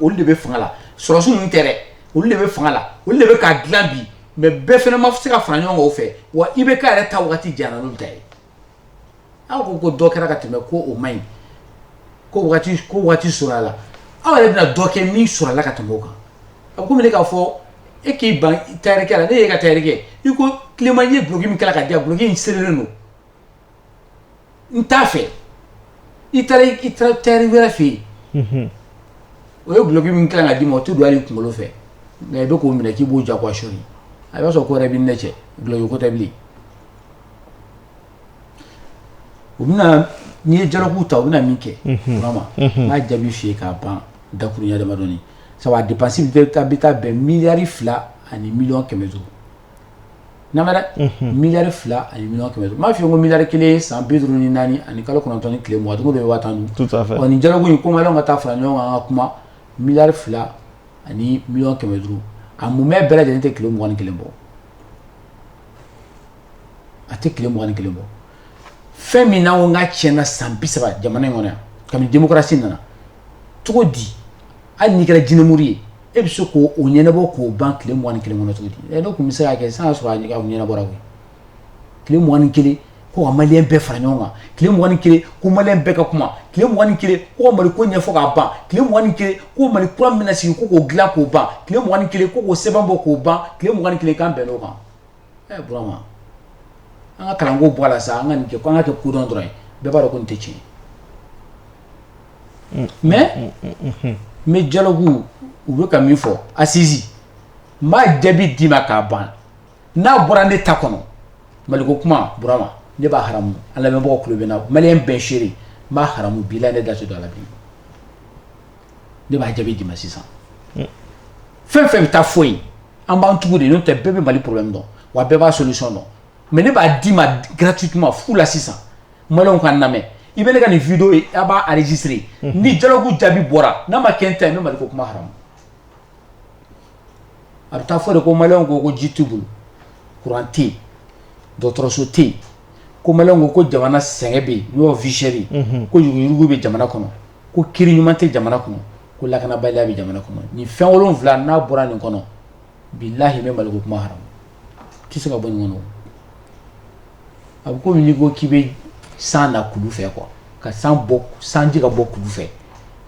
olu de bɛ fanga la sɔrɔsi ninnu tɛ dɛ olu de bɛ fanga la olu de bɛ k'a dilan bi mais bɛɛ fana ma se ka fara ɲɔgɔn kan o fɛ wa IBK yɛrɛ ta waati janyana n'olu ta ye aw ko dɔ kɛra ka tɛmɛ ko o man ɲi ko waati sɔrɔ a la aw yɛrɛ bɛna dɔ kɛ min sɔrɔ a la ka tɛmɛ o kan a bɛ komi ne k'a fɔ e k'i ban tayɛrikɛ la ne y'e ka tayɛrikɛ i ko Clément ye bloc min kɛla ka di yan bloc in serelen don n t'a fɛ i taara tayɛri wɛrɛ fɛ yen o ye bloc min kɛla ka d'i ma o tɛ don hali kunkolo fɛ nka i bɛ k'o minɛ k'i b'o jagoya sɔri a b'a sɔrɔ ko wɛrɛ b'i ne cɛ bloc ko tɛ bilen o bɛna n'i ye dialogue ta u bɛna min kɛ vraiment n b'a jaabi f'i ye k'a ban dakuruɲa damadɔni sabu a dépense bɛ taa bɛn miliyari 2 ani miliyɔn 500 n'a mɛn dɛ miliyari 2 ani miliyɔn 500 n b'a f'i ye ko miliyari 1 san 54 ani kalo 9 ni tile 20 bɛ 50 tout à fait ɔ nin dialogue in ko maliyɛnw ka taa fara ɲɔgɔn kan an ka kuma miliyari 2 ani miliyɔn 500 a mumɛ bɛɛ lajɛlen tɛ tile 21 bɔ a tɛ tile 21 bɔ fɛn min n'an ko n ka tiɲɛna san 30 jamana in kɔnɔ yan kabini démocratie nana cogo di hali n'i kɛra jinɛmuru ye e bɛ se k'o ɲɛnabɔ k'o ban tile 21 kɔnɔ cogo di ne tun bɛ se ka kɛ san y'a sɔrɔ a ɲɛnabɔra koyi tile 21 ko ka maliyɛn bɛɛ fara ɲɔgɔn kan tile 21 ko maliyɛn bɛɛ ka kuma tile 21 ko ka Mali ko ɲɛfɔ k'a ban tile 21 ko Mali kura min bɛna sigi ko k'o dilan k'o ban tile 21 ko k'o sɛbɛn bɔ k'o ban tile 21 k'an bɛn n'o kan Burama an ka kalanko bɔ a la sa an ka nin kɛ ko an ka kɛ kodɔn dɔrɔn ye bɛɛ b'a dɔn ko nin tɛ tiɲɛ mais dialogue u bɛ ka min fɔ assise n b'a jaabi d'i ma k'a ban n'a bɔra ne ta kɔnɔ Maliko kuma Burama ne b'a haramu an lamɛnbagaw tulo bɛ n na maliyɛn bɛɛ seere n b'a haramu bi la ne da se don a la bi ne b'a jaabi d'i ma sisan fɛn fɛn bɛ taa fɔ yen an b'an tugu de n'o tɛ bɛɛ bɛ Mali problème dɔn wa bɛɛ b'a solution dɔn mais ne b'a d'i ma gratuitement fu la sisan maliyɛnw ka n lamɛn i bɛ ne ka nin vidéo ye a b'a enregistrer ni dialogue jaabi bɔra n'a ma kɛ n ta ye n bɛ Maliko kuma haramu a bɛ taa fɔ de ko maliyɛnw ko ji t'u bolo courant tɛ yen dɔgɔtɔrɔso tɛ yen ko maliyɛnw ko jamana sɛgɛn bɛ yen n'o vie chère ye ko yuruguyurugu bɛ jamana kɔnɔ ko kiiri ɲuman tɛ jamana kɔnɔ ko lakanabaliya bɛ jamana kɔnɔ nin fɛn 7 n'a bɔra nin kɔnɔ bilahi n bɛ Maliko kuma haramu tɛ se ka bɔ nin kɔnɔ a bɛ komi n'i ko k'i bɛ san na kulu fɛ quoi ka sanji ka bɔ kulu fɛ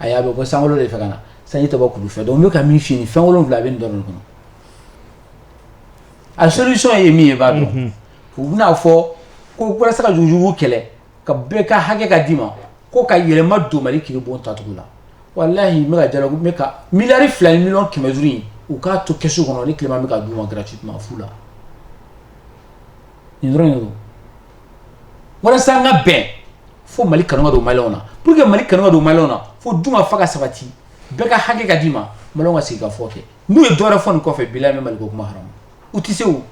ayi a bɛ bɔ san 7 de fɛ ka na sanji tɛ bɔ kulu fɛ donc n bɛ ka min f'i ye nin fɛn 7 bɛ nin dɔrɔn de kɔnɔ a solution ye min ye i b'a dɔn u bɛna fɔ ko walasa ka jugujugu kɛlɛ ka bɛɛ ka hakɛ ka d'i ma ko ka yɛlɛma don Mali kiiribon tacogo la walahi n bɛ ka dialogue n bɛ ka miliyari 2 ni miliyɔn 500 in u k'a to kɛsu kɔnɔ ni Clément bɛ ka d'u ma gratuitement fu la nin dɔrɔn de don walasa an ka bɛn fo Mali kanu ka don maliyɛnw na pour que Mali kanu ka don maliyɛnw na fo dun ka fa ka sabati bɛɛ ka hakɛ ka d'i ma malon ka sigi ka fɔ kɛ n'u ye dɔwɛrɛ fɔ nin kɔfɛ bilahi bɛ Mali ko kuma haramu u tɛ se o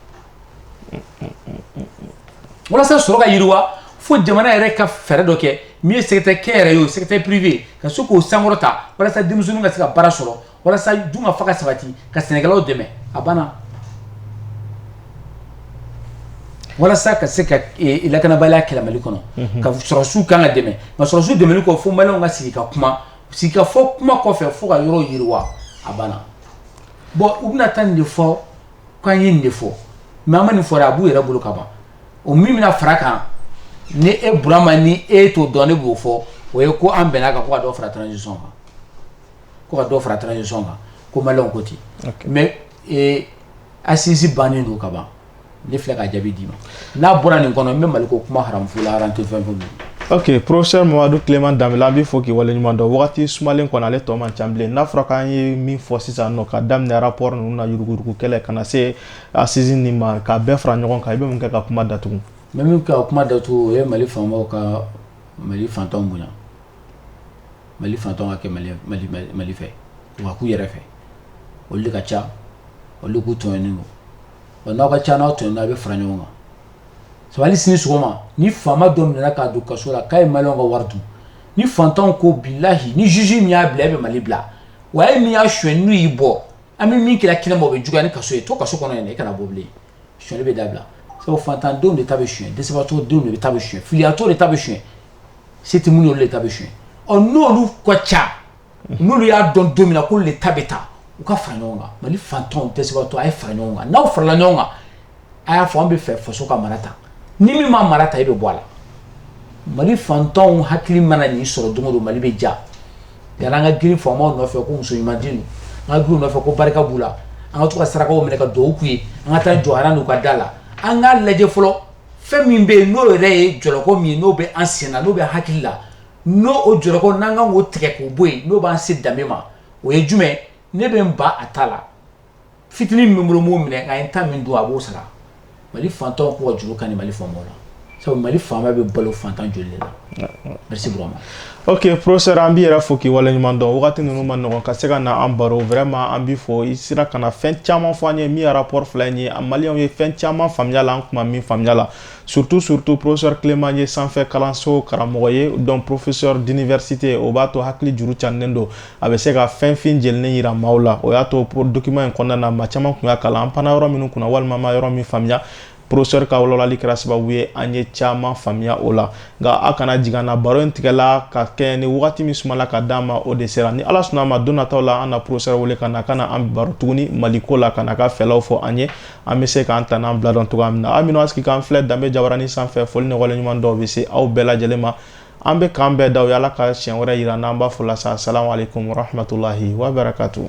walasa sɔrɔ ka yiriwa fo jamana yɛrɛ ka fɛɛrɛ dɔ kɛ min ye secrétaire kɛ yɛrɛ ye o secrétaire privé ka se k'o sankɔrɔ ta walasa denmisɛnninw ka se ka baara sɔrɔ walasa dun ka fa ka sabati ka sɛnɛkɛlaw dɛmɛ a banna walasa ka se ka lakanabaliya kɛlɛ Mali kɔnɔ ka sɔrɔsiw kan ka dɛmɛ nka sɔrɔsiw dɛmɛli kɔ fo maliyɛnw ka sigi ka fɔ kuma kɔfɛ fo ka yɔrɔ yiriwa a banna bon u bɛna taa nin de fɔ k'an ye nin de fɔ mais an ma nin fɔ dɛ a b'u yɛrɛ bolo ka ban o min bɛna fara kan ni e Burama ni e t'o dɔn ne b'o fɔ o ye ko an bɛnna kan ko ka dɔ fara transition kan ko ka dɔ fara transition kan ko maliyɛnw ko ten mais assise bannen don ka ban ne filɛ ka jaabi d'i ma n'a bɔra nin kɔnɔ n bɛ Mali ko kuma haramu fo la haram tɛ fɛn fɛn bolo. Ok, professeur Mamadu Clément Danbɛlɛ an b'i fo k'i waleɲuman dɔn wagati sumalen kɔnɔ ale tɔ man ca bilen n'a fɔra k'an ye min fɔ sisan nɔ ka daminɛ rapport ninnu na yuruguyurugu kɛlɛ ka na se assise nin ma k'a bɛɛ fara ɲɔgɔn kan i bɛ mun kɛ ka kuma datugu. n bɛ min kɛ ka kuma datugu o ye Mali faamaw ka Mali fantanw bonya Mali fantanw ka kɛ Mali fɛ u ka k'u yɛrɛ fɛ olu de ka ca olu k'u tɔɲɔnnen don n'aw ka ca n'aw tɔɲɔnna a bɛ fara ɲɔgɔn kan sabu hali sini sɔgɔma ni faama dɔ minɛna k'a don kaso la k'a ye maliyɛnw ka wari dun ni fantanw ko bilahi ni juge min y'a bila e bɛ Mali bila wa e min y'a suɲɛ n'u y'i bɔ an bɛ min kɛra kɛnɛma o bɛ juguya ni kaso ye to kaso kɔnɔ yen dɛ e kana bɔ bilen suɲɛli bɛ dabila sabu fantandenw de ta bɛ suɲɛ dɛsɛbagatɔdenw de ta bɛ suɲɛ filiyatɔw de ta bɛ suɲɛ se tɛ minnu olu de ta bɛ suɲɛ n'olu ka ca n'olu y'a dɔn don min na k'olu de ta bɛ taa u ka fara ɲɔgɔn kan Mali fantanw dɛsɛbagatɔw a ye fara ɲɔgɔn kan n'aw farala ɲɔgɔn kan a y'a fɔ an bɛ fɛ faso ka mara ta ni min ma mara ta e bɛ bɔ a la Mali fantanw hakili mana nin sɔrɔ don o don Mali bɛ ja yala an ka girin faamaw nɔfɛ ko muso ɲuman di ninnu an ka girin u nɔfɛ ko barika b'u la an ka to ka sarakaw minɛ ka dugawu k'u ye an ka taa jɔ aran n'u ka da la an k'a lajɛ fɔlɔ fɛn min bɛ yen n'o yɛrɛ ye jɔlɔkɔ min ye n'o bɛ an sen na n'o bɛ hakili la n'o o jɔlɔkɔ n'an kan k'o tigɛ k'o bɔ yen n'o b'an se danbe ma o ye jumɛn ne bɛ n ba a ta la fitinin min bolo m'o minɛ nka n ta min dun a b'o sara Mali fantanw k'u ka juru kan ni Mali faamaw la sabu Mali faama bɛ balo fantan joli de la merci Burama. Ok professeur an b'i yɛrɛ fo k'i waleɲuman dɔn wagati ninnu ma nɔgɔn ka se ka na an baro vraiment an b'i fo i sera ka na fɛn caman fɔ an ye min ye rapport fila in ye maliyɛnw ye fɛn caman faamuya la an kuma min faamuya la surtout professeur Clément ye sanfɛ kalanso karamɔgɔ ye donc professeur d'université o b'a to hakili juru cannen don a bɛ se ka fɛn fin jɛlen yira maaw la o y'a to document in kɔnɔna na maa caman tun y'a kalan an panna yɔrɔ minnu kunna walima ma yɔrɔ min faamuya professeur ka walawalali kɛra sababu ye an ye caman faamuya o la nka a kana jigin an na baro in tigɛla ka kɛ ni wagati min sumala ka d'an ma o de sera ni ala sɔnna a ma don nataw la an na professeur wele ka na an baro tuguni Maliko la ka na ka fɛlaw fɔ an ye an bɛ se k'an ta n'an bila dɔn cogoya min na aw minnu asiki k'an filɛ Danbe Jabaranin sanfɛ foli ni waleɲuman dɔw bɛ se aw bɛɛ lajɛlen ma an bɛ k'an bɛɛ da o ye ala ka siɲɛ wɛrɛ yira n'an b'a fɔ la sa salamu alaikum wa rahmatulahi wa barakatuh.